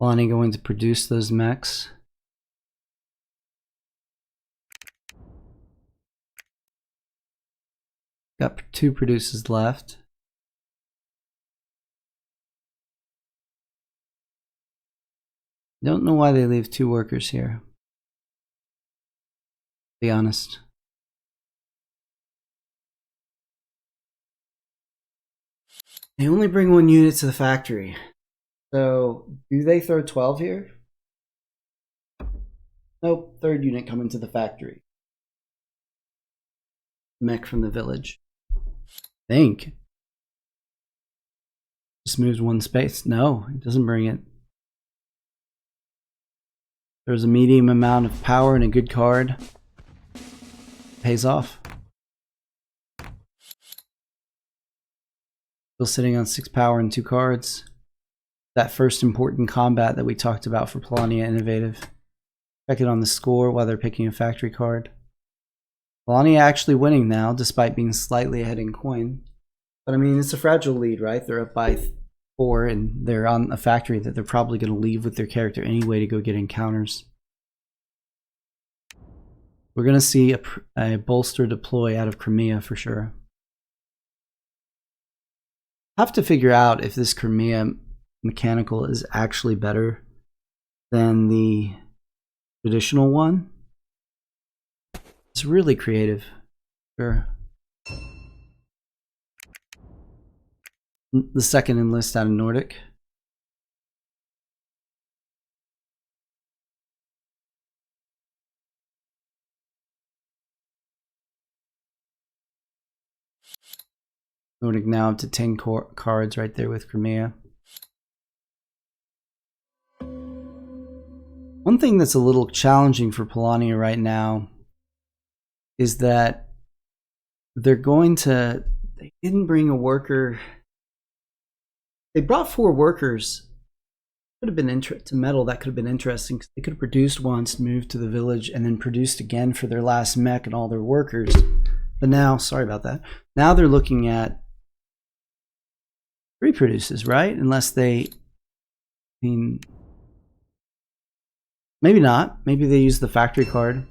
Polania going to produce those mechs. Got 2 produces left. Don't know why they leave 2 workers here. To be honest. They only bring 1 unit to the factory. So, do they throw 12 here? Nope, 3rd unit coming to the factory. Mech from the village. Think. Just moves 1 space. No, it doesn't bring it. There's a medium amount of power and a good card. Pays off. Still sitting on 6 power and 2 cards. That first important combat that we talked about for Polania Innovative. Check it on the score while they're picking a factory card. Polania actually winning now, despite being slightly ahead in coin. But I mean, it's a fragile lead, right? They're up by 4, and they're on a factory that they're probably going to leave with their character anyway to go get encounters. We're going to see a bolster deploy out of Crimea for sure. Have to figure out if this Crimea Mechanical is actually better than the traditional one. It's really creative. Sure. The 2nd enlist out of Nordic. Nordic now up to 10 cards right there with Crimea. One thing that's a little challenging for Polania right now is that they're going to... They didn't bring a worker. They brought 4 workers. Could have been to metal. That could have been interesting because they could have produced once, moved to the village, and then produced again for their last mech and all their workers. But now, sorry about that. Now they're looking at 3 produces, right? Unless they, I mean, maybe not. Maybe they use the factory card.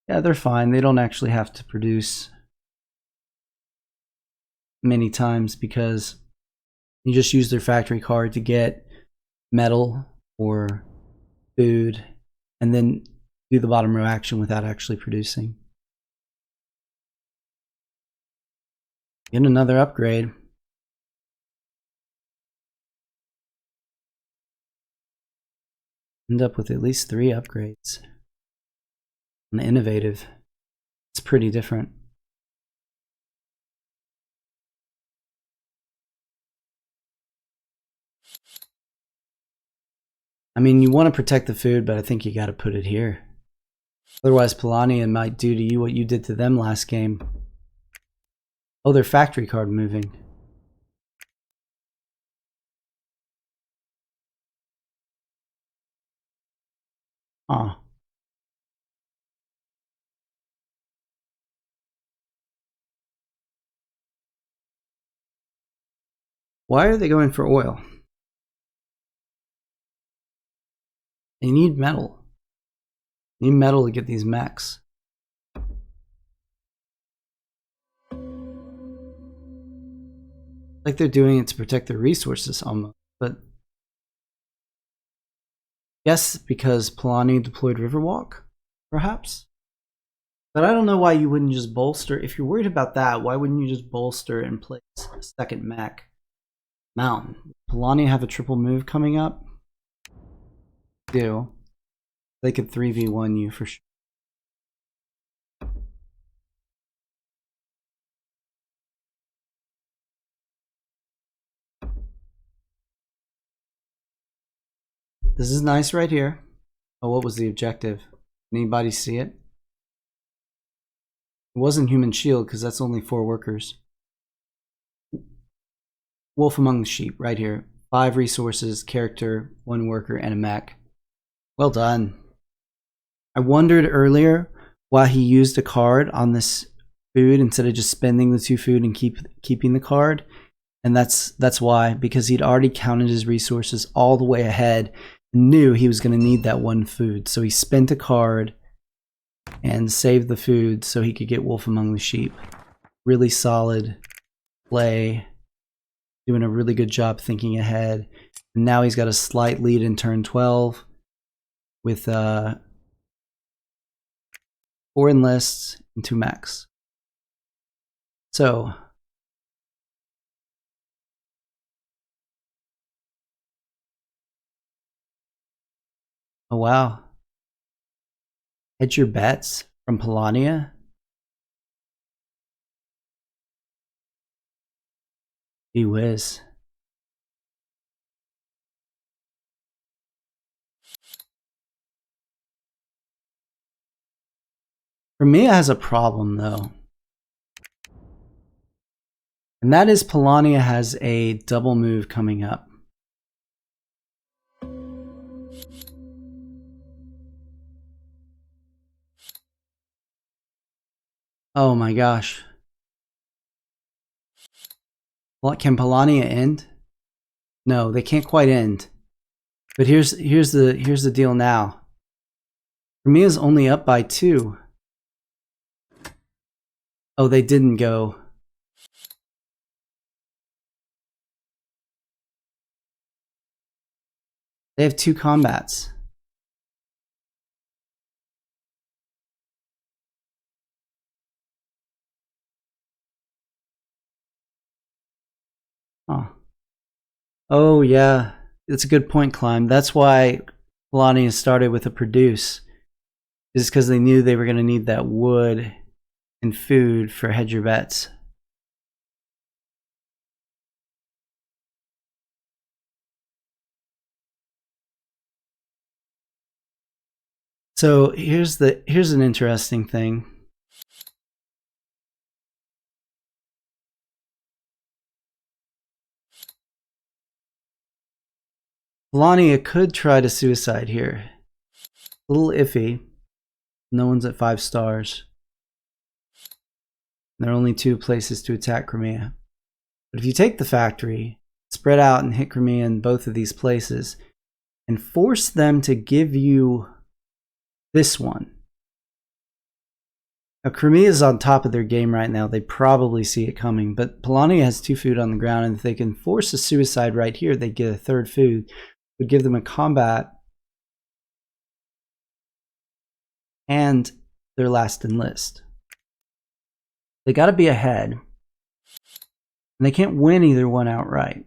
Yeah, they're fine. They don't actually have to produce many times because you just use their factory card to get metal or food and then do the bottom row action without actually producing. Get another upgrade. End up with at least 3 upgrades. And innovative. It's pretty different. I mean, you want to protect the food, but I think you got to put it here. Otherwise, Polania might do to you what you did to them last game. Oh, their factory card moving. Ah. Why are they going for oil? They need metal. They need metal to get these mechs. Like they're doing it to protect their resources almost, but yes, because Polania deployed Riverwalk, perhaps. But I don't know why you wouldn't just bolster. If you're worried about that, why wouldn't you just bolster and place a 2nd mech Mountain. Polania have a triple move coming up? Do. They could 3v1 you for sure. This is nice right here. Oh, what was the objective? Anybody see it? It wasn't human shield because that's only 4 workers. Wolf among the sheep right here. 5 resources, character, 1 worker, and a mech. Well done. I wondered earlier why he used a card on this food instead of just spending the 2 food and keeping the card. And that's why, because he'd already counted his resources all the way ahead and knew he was going to need that 1 food. So he spent a card and saved the food so he could get Wolf Among the Sheep. Really solid play. Doing a really good job thinking ahead. And now he's got a slight lead in turn 12 with 4 enlists and 2 mechs. So oh wow. Hedge your bets from Polania. Gee whiz. Crimea has a problem though. And that is Polania has a double move coming up. Oh my gosh. Well, can Polania end? No, they can't quite end. But here's the deal now. Crimea's only up by 2. Oh, they didn't go. They have 2 combats. Oh. Oh yeah, that's a good point, Climb. That's why Polania started with a produce. Is because they knew they were going to need that wood and food for hedge your bets. So here's an interesting thing. Polania could try to suicide here. A little iffy. No one's at 5 stars. There are only 2 places to attack Crimea. But if you take the factory, spread out and hit Crimea in both of these places, and force them to give you this one. Now, Crimea is on top of their game right now. They probably see it coming. But Polania has 2 food on the ground, and if they can force a suicide right here, they get a 3rd food. It would give them a combat and their last enlist. They got to be ahead. And they can't win either one outright.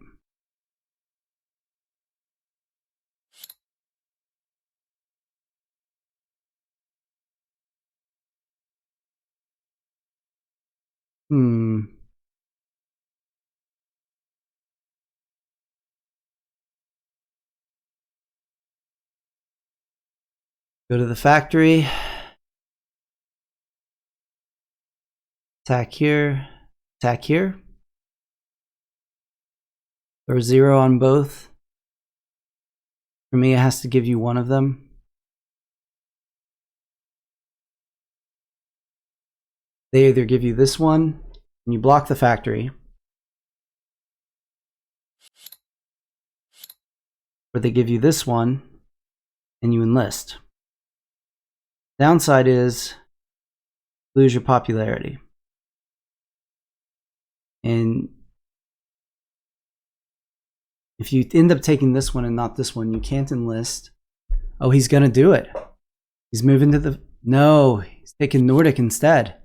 Go to the factory. Attack here. Attack here. Or 0 on both. Crimea has to give you one of them. They either give you this one and you block the factory, or they give you this one and you enlist. Downside is lose your popularity. And if you end up taking this one and not this one, you can't enlist. Oh, he's gonna do it. He's moving to the... No, he's taking Nordic instead.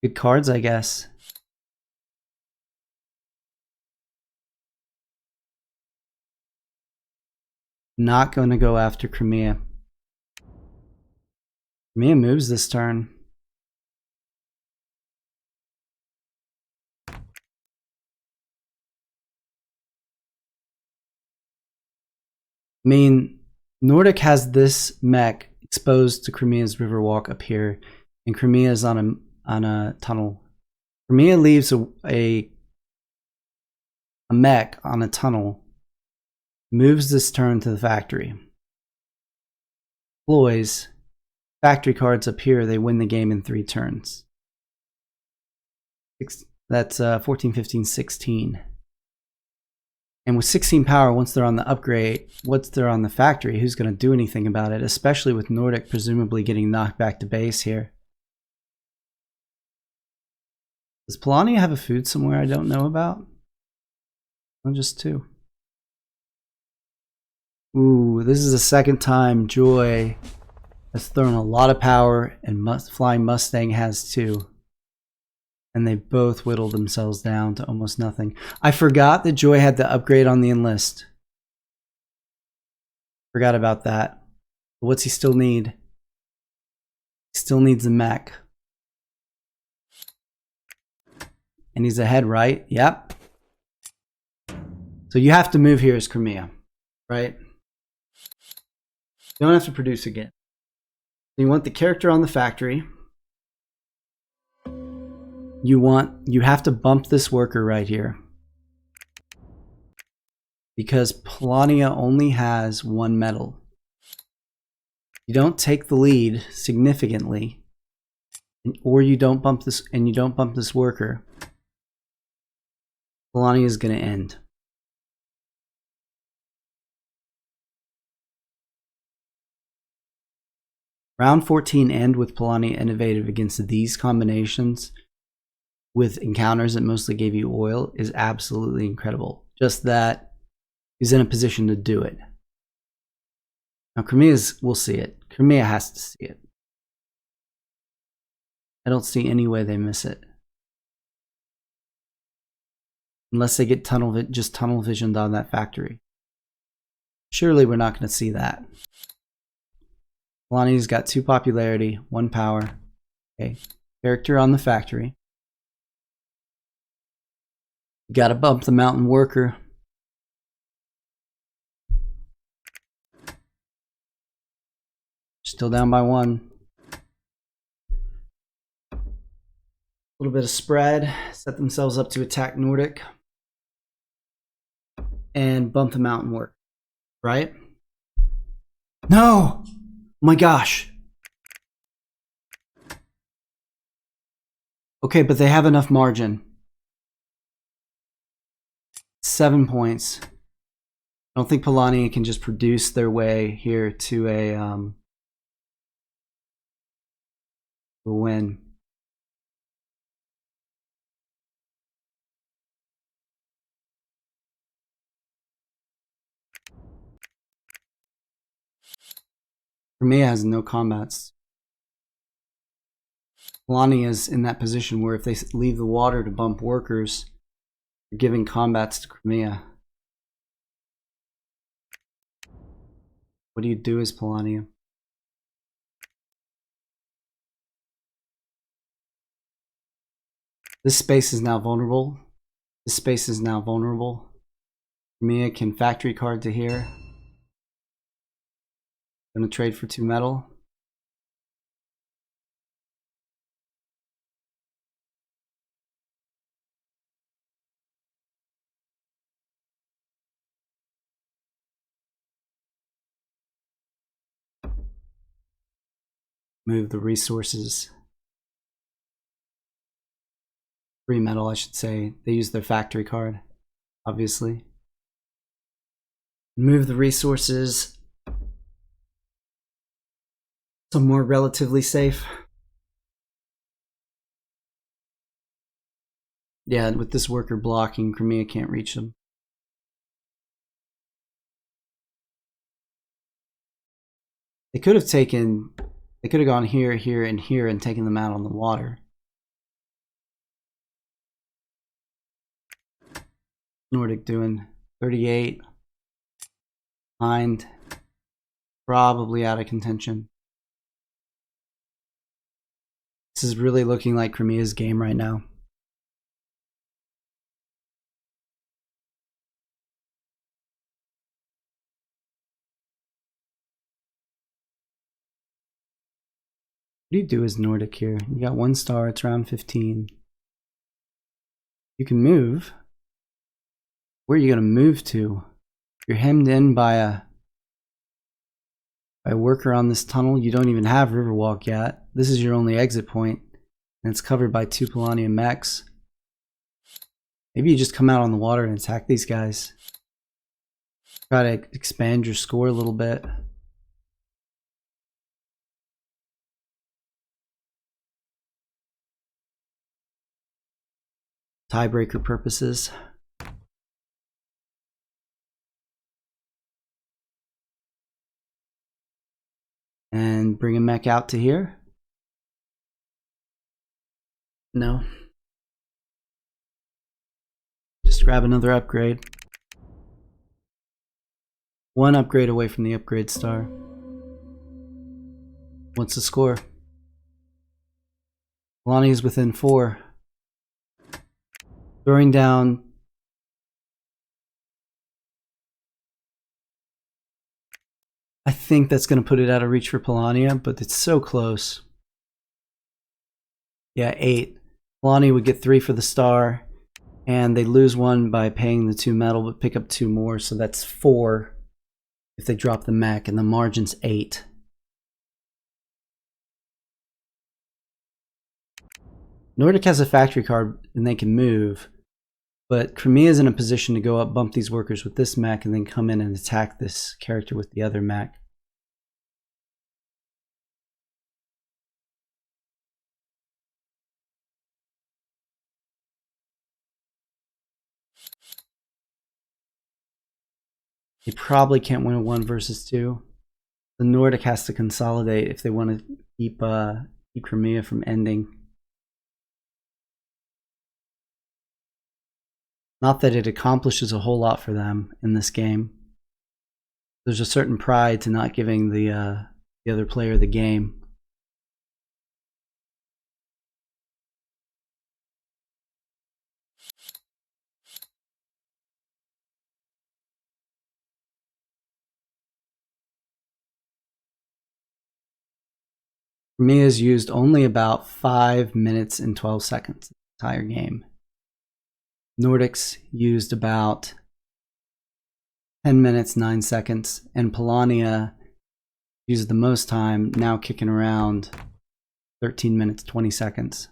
Good cards, I guess. Not going to go after Crimea. Crimea moves this turn. I mean, Nordic has this mech exposed to Crimea's Riverwalk up here, and Crimea is on a tunnel. Crimea leaves a mech on a tunnel, moves this turn to the factory. Deploys factory cards up here, they win the game in 3 turns. That's 14, 15, 16. And with 16 power, once they're on the upgrade, once they're on the factory, who's going to do anything about it? Especially with Nordic presumably getting knocked back to base here. Does Polania have a food somewhere I don't know about? Oh, just 2. Ooh, this is the second time Joy has thrown a lot of power, and Flying Mustang has too. And they both whittled themselves down to almost nothing. I forgot that Joy had the upgrade on the enlist. Forgot about that. But what's he still need? He still needs a mech. And he's ahead, right? Yep. So you have to move here as Crimea, right? You don't have to produce again. You want the character on the factory. You have to bump this worker right here. Because Polania only has 1 medal. You don't take the lead significantly, or you don't bump this worker. Polania is going to end. Round 14 end with Polania Innovative against these combinations with encounters that mostly gave you oil is absolutely incredible. Just that he's in a position to do it. Now we'll see it. Crimea has to see it. I don't see any way they miss it. Unless they get tunnel visioned on that factory. Surely we're not going to see that. Polania's got 2 popularity, 1 power. Okay, character on the factory. You gotta bump the mountain worker. Still down by 1. A little bit of spread. Set themselves up to attack Nordic. And bump the mountain worker. Right? No! Oh my gosh. Okay, but they have enough margin. 7 points. I don't think Polania can just produce their way here to a win. Crimea has no combats. Polania is in that position where if they leave the water to bump workers, they're giving combats to Crimea. What do you do as Polania? This space is now vulnerable. This space is now vulnerable. Crimea can factory card to here. Gonna trade for 2 metal. Move the resources. 3 metal, I should say. They use their factory card, obviously. Move the resources somewhere relatively safe. Yeah, with this worker blocking, Crimea can't reach them. They could have gone here, here, and here and taken them out on the water. Nordic doing? 38. Behind. Probably out of contention. This is really looking like Crimea's game right now. What do you do as Nordic here? You got 1 star, it's round 15. You can move. Where are you going to move to? You're hemmed in by a worker on this tunnel. You don't even have Riverwalk yet. This is your only exit point, and it's covered by 2 Polania mechs. Maybe you just come out on the water and attack these guys. Try to expand your score a little bit. Tiebreaker purposes. And bring a mech out to here. No. Just grab another upgrade. 1 upgrade away from the upgrade star. What's the score? Polania is within 4. Throwing down. I think that's going to put it out of reach for Polania, but it's so close. Yeah, 8. Polania would get 3 for the star, and they lose 1 by paying the 2 metal, but pick up 2 more, so that's 4 if they drop the mech, and the margin's 8. Nordic has a factory card, and they can move, but Crimea is in a position to go up, bump these workers with this mech, and then come in and attack this character with the other mech. They probably can't win a 1 versus 2. The Nordic has to consolidate if they want to keep Crimea from ending. Not that it accomplishes a whole lot for them in this game. There's a certain pride to not giving the other player the game. Crimea has used only about 5 minutes and 12 seconds the entire game. Nordics used about 10 minutes, 9 seconds, and Polania used the most time, now kicking around 13 minutes, 20 seconds.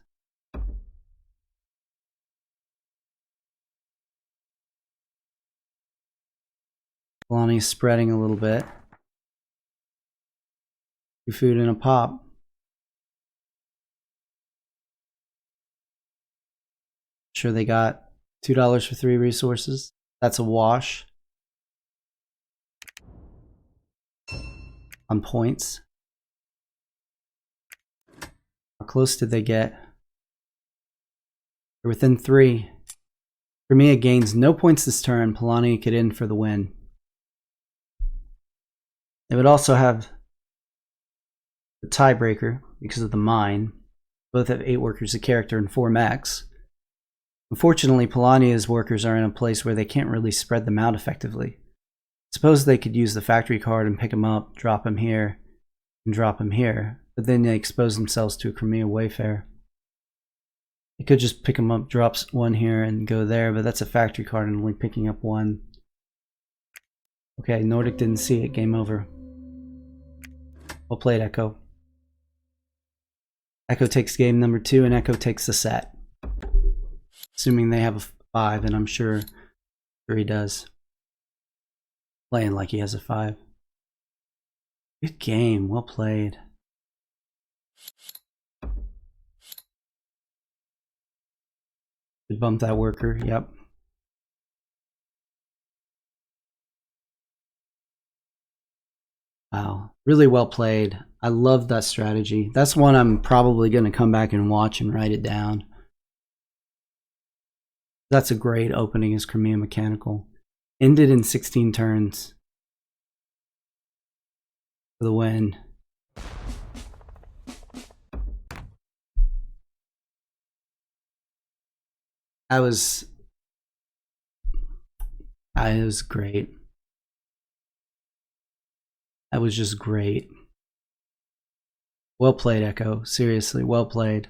Polania spreading a little bit. 2 food and a pop. Sure, they got $2 for 3 resources. That's a wash. On points. How close did they get? They're within 3. Crimea gains no points this turn. Polania could end for the win. They would also have the tiebreaker because of the mine. Both have 8 workers a character and 4 mechs. Unfortunately, Polania's workers are in a place where they can't really spread them out effectively. Suppose they could use the factory card and pick them up, drop them here, and drop them here, but then they expose themselves to a Crimea Wayfare. They could just pick them up, drop 1 here, and go there, but that's a factory card and only picking up 1. Okay, Nordic didn't see it. Game over. Well played, Echo. Echo takes game number 2, and Echo takes the set. Assuming they have a 5, and I'm sure he does. Playing like he has a 5. Good game, well played. Did bump that worker, yep. Wow, really well played. I love that strategy. That's one I'm probably going to come back and watch and write it down. That's a great opening as Crimea Mechanical. Ended in 16 turns for the win. That was great. That was just great. Well played, Echo. Seriously, well played.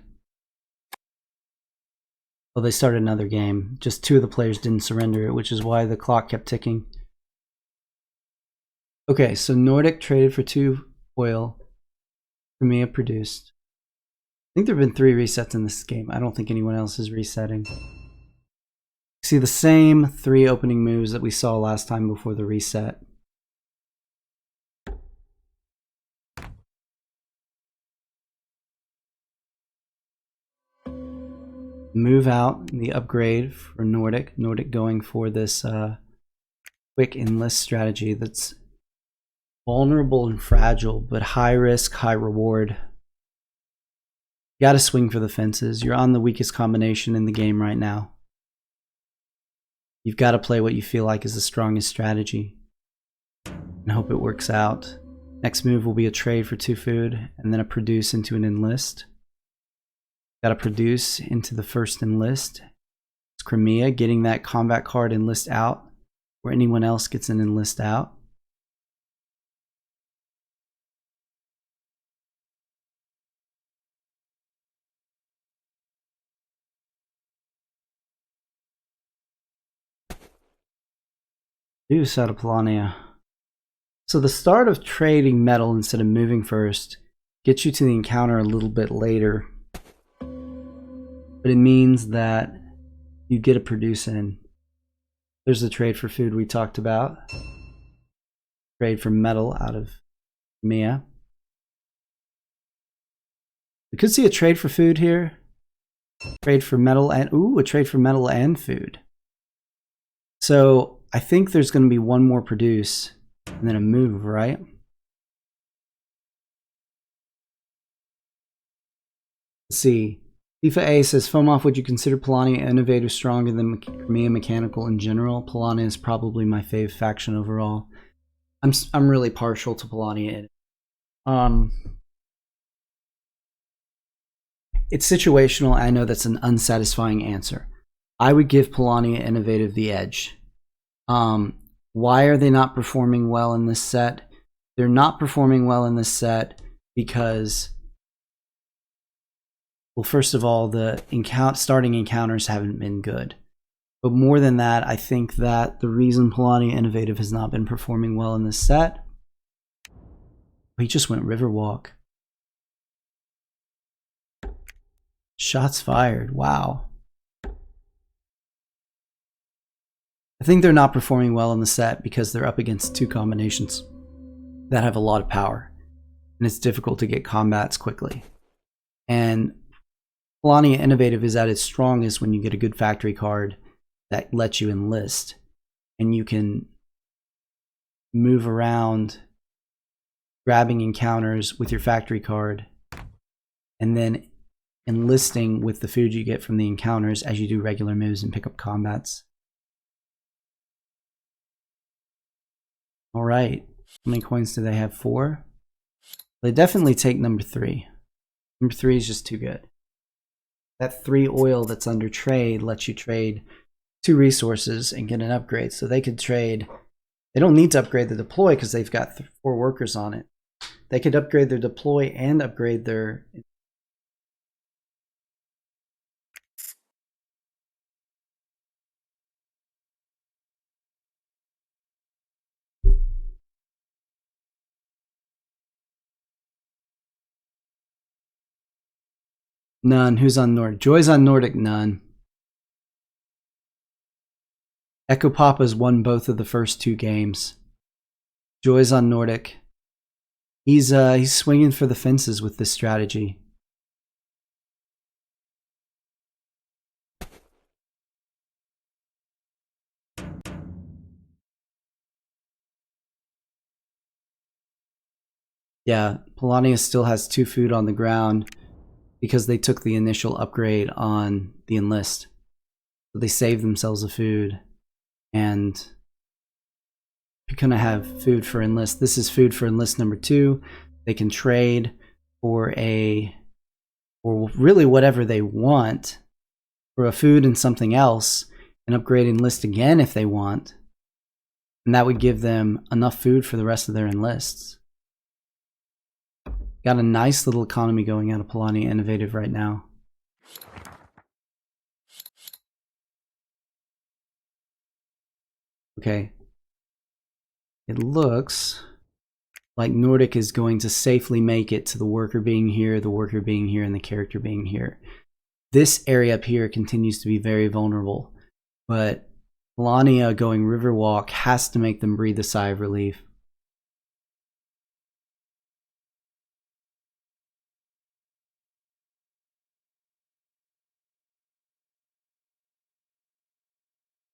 Well, they started another game. Just 2 of the players didn't surrender it, which is why the clock kept ticking. Okay, so Nordic traded for 2 oil. Crimea produced. I think there have been 3 resets in this game. I don't think anyone else is resetting. See the same 3 opening moves that we saw last time before the reset. Move out the upgrade for Nordic. Nordic going for this quick enlist strategy that's vulnerable and fragile, but high risk, high reward. You gotta swing for the fences. You're on the weakest combination in the game right now. You've got to play what you feel like is the strongest strategy and hope it works out. Next move will be a trade for 2 food and then a produce into an enlist. Got to produce into the first enlist. It's Crimea getting that combat card enlist out where anyone else gets an enlist out. Produce out of Polania. So the start of trading metal instead of moving first gets you to the encounter a little bit later. But it means that you get a produce in. There's the trade for food we talked about. Trade for metal out of Crimea. We could see a trade for food here. Trade for metal and a trade for metal and food. So I think there's going to be 1 more produce and then a move, right? Let's see. FIFA A says, Fomov, would you consider Polania Innovative stronger than Crimea Mechanical in general? Polania is probably my fave faction overall. I'm really partial to Polania. It's situational. I know that's an unsatisfying answer. I would give Polania Innovative the edge. Why are they not performing well in this set? They're not performing well in this set because, well, first of all, the starting encounters haven't been good. But more than that, I think that the reason Polania Innovative has not been performing well in this set, he just went Riverwalk. Shots fired. Wow. I think they're not performing well in the set because they're up against 2 combinations that have a lot of power. And it's difficult to get combats quickly. And Polania Innovative is at its strongest when you get a good factory card that lets you enlist. And you can move around grabbing encounters with your factory card and then enlisting with the food you get from the encounters as you do regular moves and pick up combats. All right, how many coins do they have? 4? They definitely take number 3. Number 3 is just too good. That 3 oil that's under trade lets you trade 2 resources and get an upgrade. So they could trade, they don't need to upgrade the deploy because they've got 4 workers on it. They could upgrade their deploy and upgrade their... None. Who's on Nordic? Joy's on Nordic. None. Echo Papa's won both of the first 2 games. Joy's on Nordic. He's swinging for the fences with this strategy. Yeah, Polania still has 2 food on the ground because they took the initial upgrade on the enlist. So they save themselves the food. And you're going to have food for enlist. This is food for enlist number 2. They can trade for or really whatever they want, for a food and something else, and upgrade enlist again if they want. And that would give them enough food for the rest of their enlists. Got a nice little economy going out of Polania Innovative right now. Okay. It looks like Nordic is going to safely make it to the worker being here, the worker being here, and the character being here. This area up here continues to be very vulnerable, but Polania going Riverwalk has to make them breathe a sigh of relief.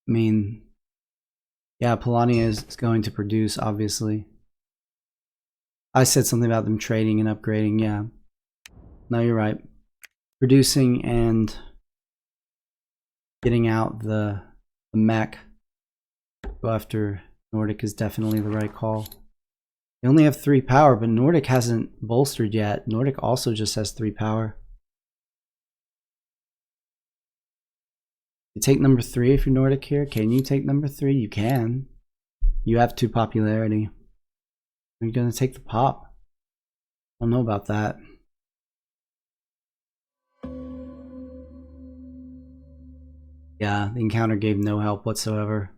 I mean, yeah, Polania is going to produce, obviously. I said something about them trading and upgrading, yeah. No, you're right. Producing and getting out the mech. Go after Nordic is definitely the right call. They only have 3 power, but Nordic hasn't bolstered yet. Nordic also just has 3 power. You take number 3 if you're Nordic here. Can you take number 3? You can. You have 2 popularity. Are you going to take the pop? I don't know about that. Yeah, the encounter gave no help whatsoever.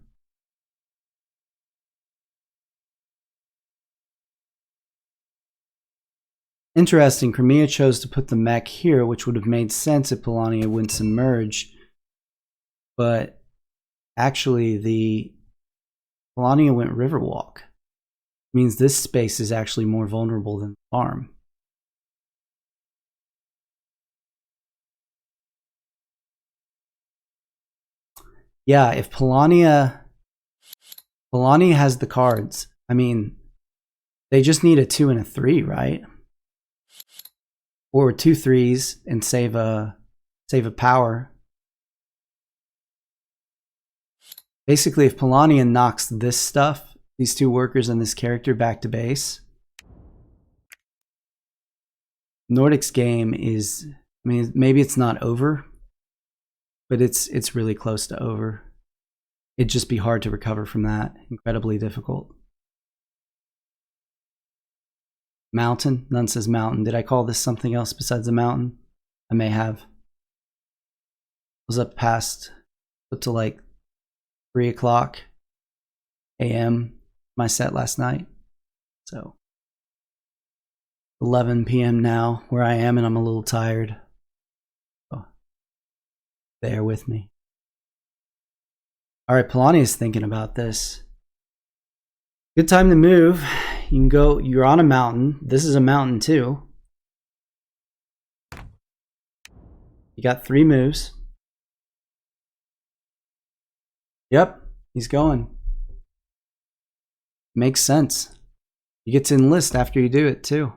Interesting, Crimea chose to put the mech here, which would have made sense if Polania went submerge. But actually, the Polania went Riverwalk. Means this space is actually more vulnerable than the farm. Yeah, if Polania has the cards, I mean, they just need a 2 and a 3, right? Or 2 3s and save a power. Basically, if Polania knocks this stuff, these 2 workers and this character back to base, Nordic's game is, I mean, maybe it's not over, but it's really close to over. It'd just be hard to recover from that. Incredibly difficult. Mountain? None says mountain. Did I call this something else besides a mountain? I may have. I was up to like 3 o'clock a.m. my set last night. So 11 p.m. now where I am, and I'm a little tired. So bear with me. All right, Polania's thinking about this. Good time to move. You can go, you're on a mountain. This is a mountain too. You got 3 moves. Yep, he's going. Makes sense. You get to enlist after you do it too.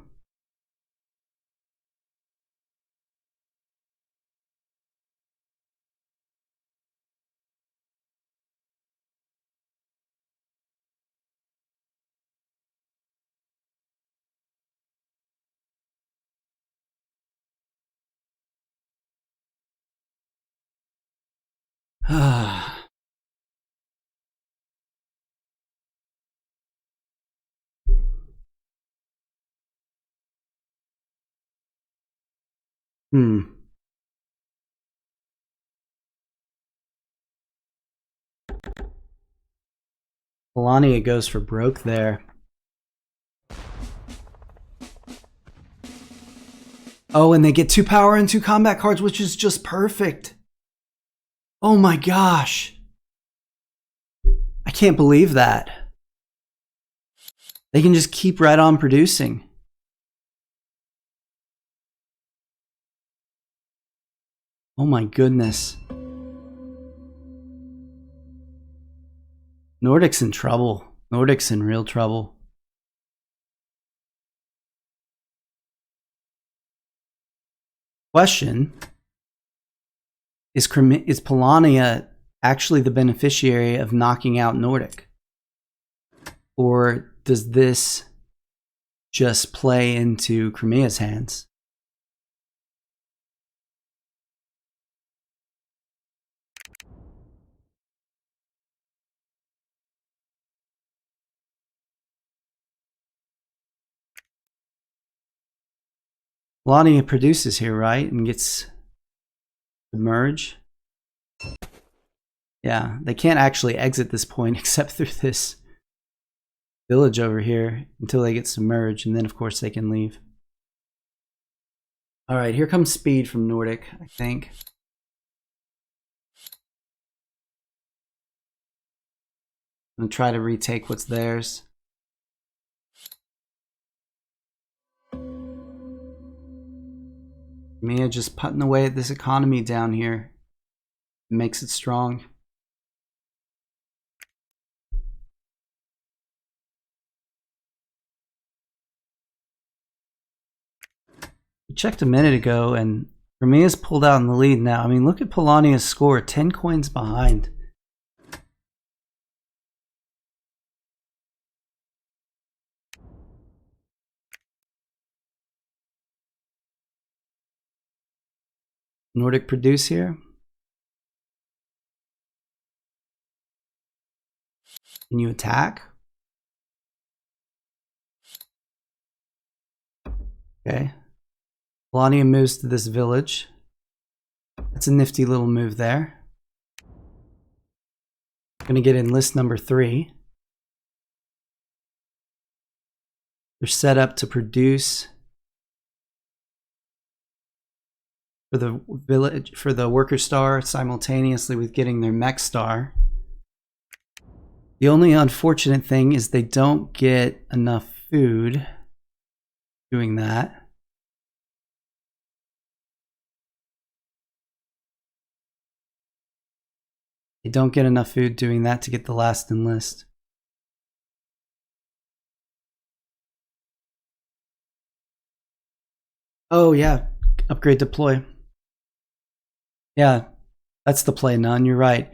Polania goes for broke there. Oh, and they get 2 power and 2 combat cards, which is just perfect. Oh my gosh. I can't believe that. They can just keep right on producing. Oh my goodness. Nordic's in trouble. Nordic's in real trouble. Question. Is Polania actually the beneficiary of knocking out Nordic? Or does this just play into Crimea's hands? Polania produces here, right? And gets the merge. Yeah, they can't actually exit this point except through this village over here until they get submerged, and then of course they can leave. All right, here comes speed from Nordic, I think. I'm gonna try to retake what's theirs. Mia just putting away at this economy down here. It makes it strong. We checked a minute ago and Crimea's pulled out in the lead now. I mean, look at Polania's score, 10 coins behind. Nordic produce here. Can you attack? Okay. Polania moves to this village. That's a nifty little move there. Gonna get enlist number 3. They're set up to produce for the village, for the worker star, simultaneously with getting their mech star. The only unfortunate thing is they don't get enough food doing that. They don't get enough food doing that to get the last enlist. Oh yeah, upgrade deploy. Yeah, that's the play, None. You're right.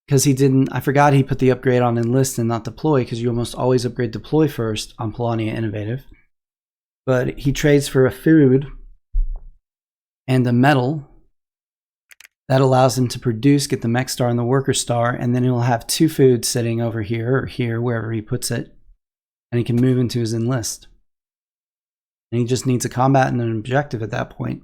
Because he didn't, I forgot he put the upgrade on enlist and not deploy, because you almost always upgrade deploy first on Polania Innovative. But he trades for a food and a metal that allows him to produce, get the mech star and the worker star, and then he'll have 2 foods sitting over here or here, wherever he puts it, and he can move into his enlist. And he just needs a combat and an objective at that point.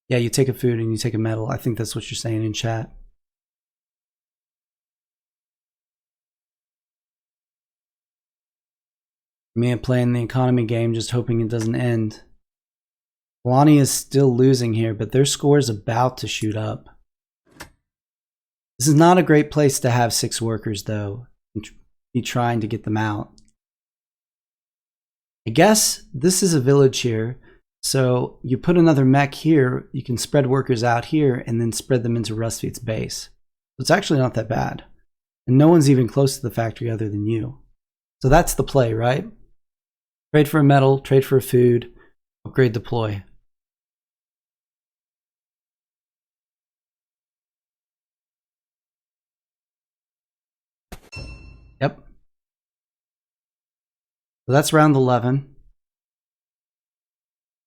Yeah, you take a food and you take a metal. I think that's what you're saying in chat. Me playing the economy game, just hoping it doesn't end. Polania is still losing here, but their score is about to shoot up. This is not a great place to have 6 workers, though, and be trying to get them out. I guess this is a village here, so you put another mech here, you can spread workers out here, and then spread them into Rustfeet's base. So it's actually not that bad. And no one's even close to the factory other than you. So that's the play, right? Trade for a metal, trade for a food, upgrade deploy. Yep. So that's round 11.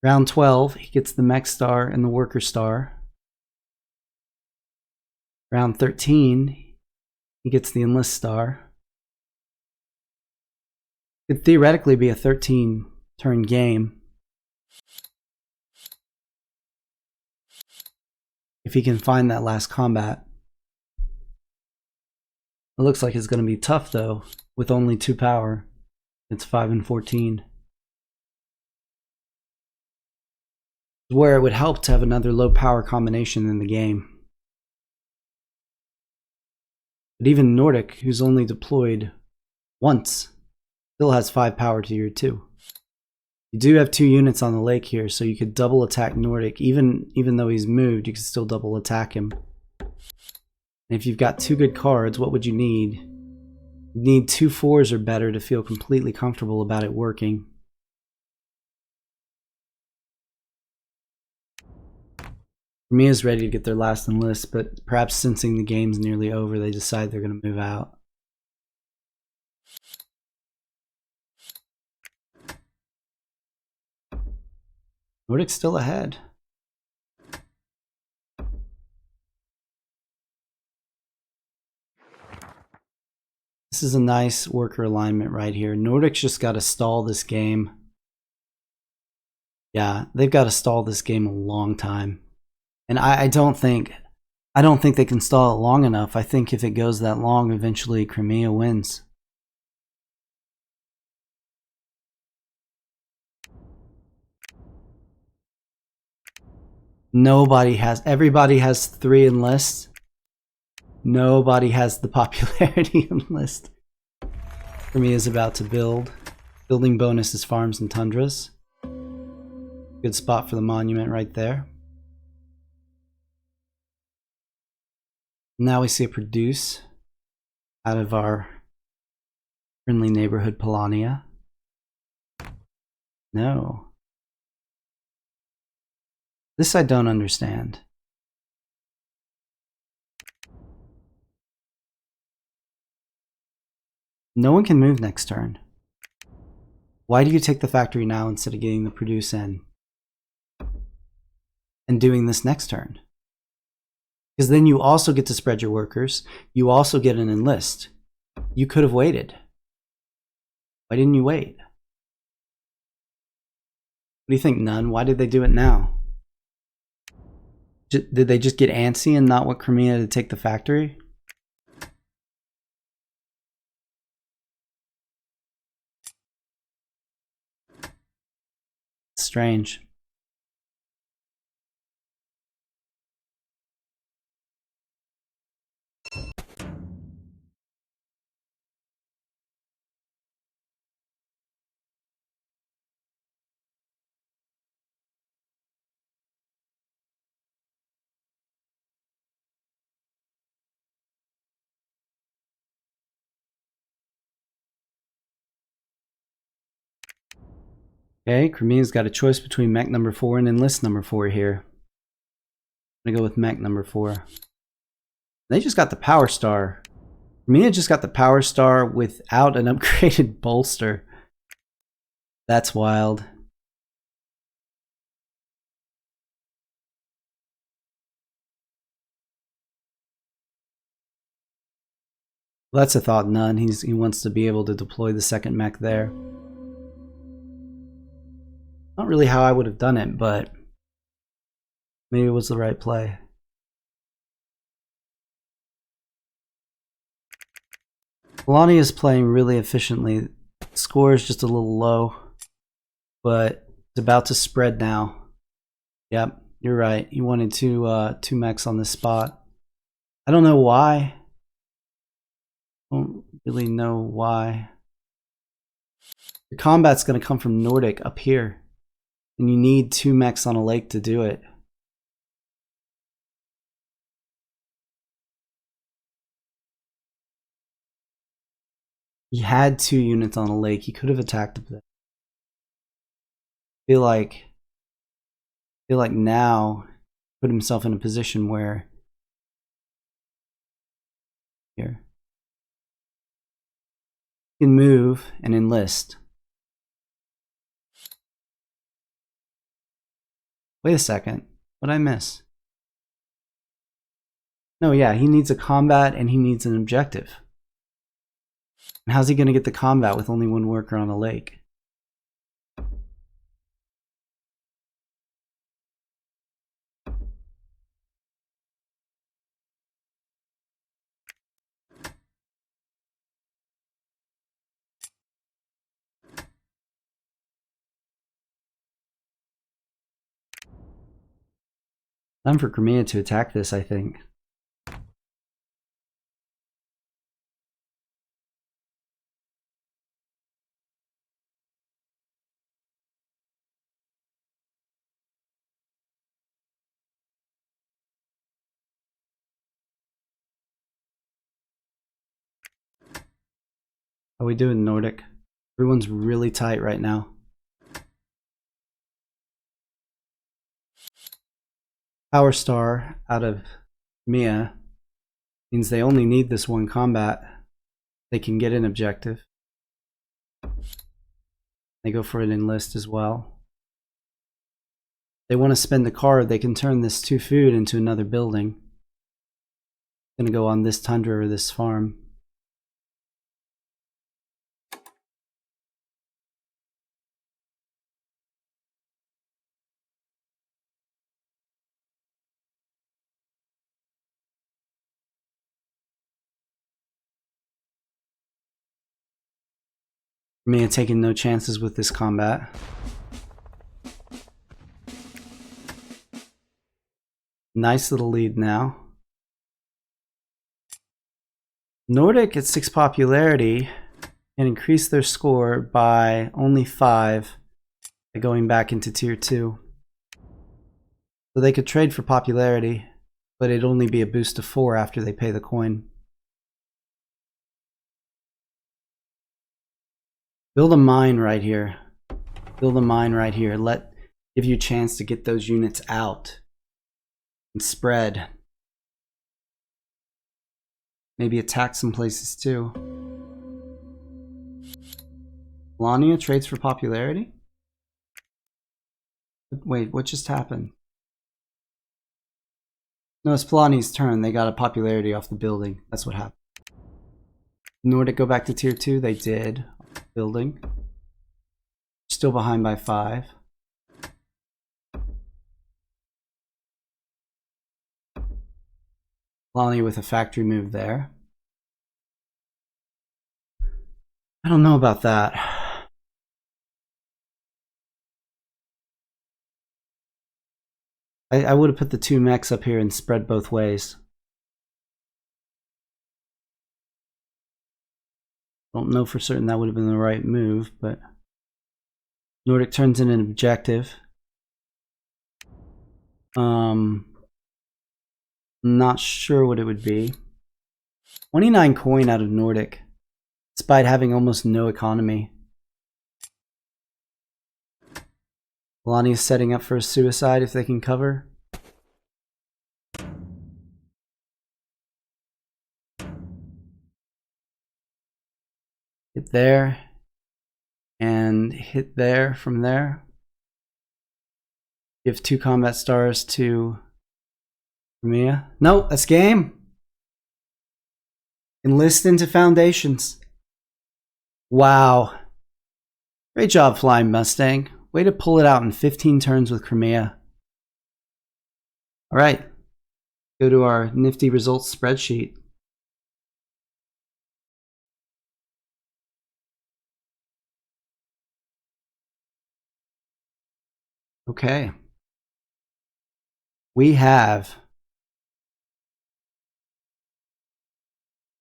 Round 12, he gets the mech star and the worker star. Round 13, he gets the enlist star. Could theoretically be a 13-turn game if he can find that last combat. It looks like it's going to be tough, though, with only 2 power. It's 5 and 14. Where it would help to have another low power combination in the game. But even Nordic, who's only deployed once, still has 5 power to your 2. You do have 2 units on the lake here, so you could double attack Nordic. Even though he's moved, you can still double attack him. And if you've got 2 good cards, what would you need? You need 2 4s or better to feel completely comfortable about it working. Crimea is ready to get their last enlist, but perhaps sensing the game's nearly over, they decide they're going to move out. Nordic's still ahead. This is a nice worker alignment right here. Nordic's just got to stall this game. Yeah, they've got to stall this game a long time. And I don't think they can stall it long enough. I think if it goes that long, eventually Crimea wins. Everybody has 3 enlists. Nobody has the popularity enlist. Crimea is about to build. Building bonus is farms and tundras. Good spot for the monument right there. Now we see it produce out of our friendly neighborhood Polania. No. This I don't understand. No one can move next turn. Why do you take the factory now instead of getting the produce in? And doing this next turn? Because then you also get to spread your workers. You also get an enlist. You could have waited. Why didn't you wait? What do you think, None? Why did they do it now? Did they just get antsy and not want Crimea to take the factory? Strange. Okay, Crimea's got a choice between mech number 4 and enlist number 4 here. I'm gonna go with mech number 4. They just got the power star. Crimea just got the power star without an upgraded bolster. That's wild. Well, that's a thought, None. He wants to be able to deploy the second mech there. Not really how I would have done it, but maybe it was the right play. Polania is playing really efficiently. Score is just a little low, but it's about to spread now. Yep, you're right. He wanted two mechs on this spot. I don't know why. I don't really know why. The combat's going to come from Nordic up here, and you need 2 mechs on a lake to do it. He had 2 units on a lake. He could have attacked up there. I feel like now put himself in a position where here he can move and enlist. Wait a second. What did I miss? No, yeah, he needs a combat and he needs an objective. And how's he going to get the combat with only 1 worker on a lake? Time for Crimea to attack this, I think. How we doing, Nordic? Everyone's really tight right now. Power Star out of Mia means they only need this one combat. They can get an objective. They go for an enlist as well. They want to spend the card, they can turn this 2 food into another building. Gonna go on this tundra or this farm. Mia taking no chances with this combat. Nice little lead now. Nordic at 6 popularity can increase their score by only 5 by going back into tier 2. So they could trade for popularity, but it'd only be a boost to 4 after they pay the coin. Build a mine right here. Build a mine right here. Give you a chance to get those units out and spread. Maybe attack some places too. Polania trades for popularity? Wait, what just happened? No, it's Polania's turn. They got a popularity off the building. That's what happened. Nordic go back to tier 2? They did. Building. Still behind by 5. Polania with a factory move there. I don't know about that. I would have put the 2 mechs up here and spread both ways. Don't know for certain that would have been the right move, but Nordic turns in an objective. Not sure what it would be. 29 coin out of Nordic, despite having almost no economy. Polania's setting up for a suicide if they can cover. Hit there and hit there from there. Give 2 combat stars to Crimea. No, that's game. Enlist into foundations. Wow. Great job, Flying Mustang. Way to pull it out in 15 turns with Crimea. All right. Go to our nifty results spreadsheet. Okay. We have...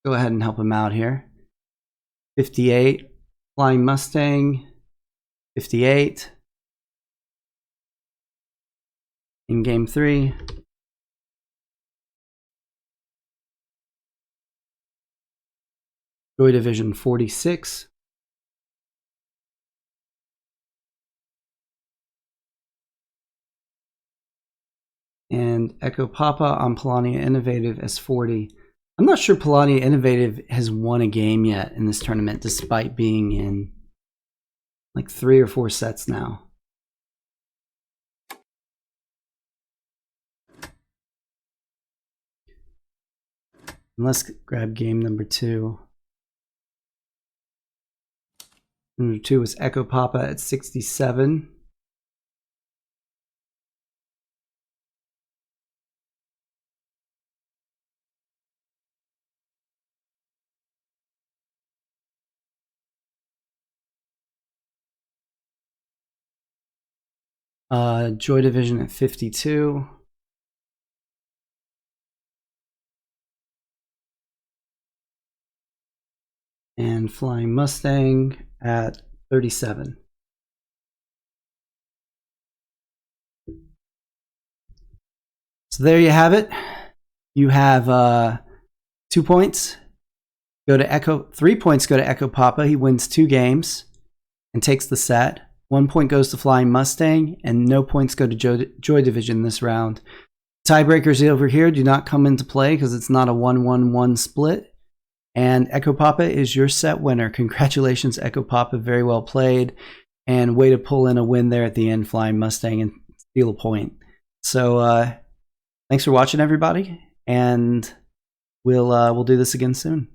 Go ahead and help him out here. 58. Flying Mustang. 58. In game 3. JoyDivision 46. And Echo Papa on Polania Innovative as 40. I'm not sure Polania Innovative has won a game yet in this tournament, despite being in like 3 or 4 sets now. And let's grab game number 2. Number 2 was Echo Papa at 67. JoyDivision at 52. And Flying Mustang at 37. So there you have it. You have 2 points go to Echo. 3 points go to Echo Papa. He wins 2 games and takes the set. 1 point goes to Flying Mustang, and no points go to JoyDivision this round. Tiebreakers over here do not come into play because it's not a 1-1-1 split. And Echo Papa is your set winner. Congratulations, Echo Papa. Very well played. And way to pull in a win there at the end, Flying Mustang, and steal a point. So thanks for watching, everybody. And we'll do this again soon.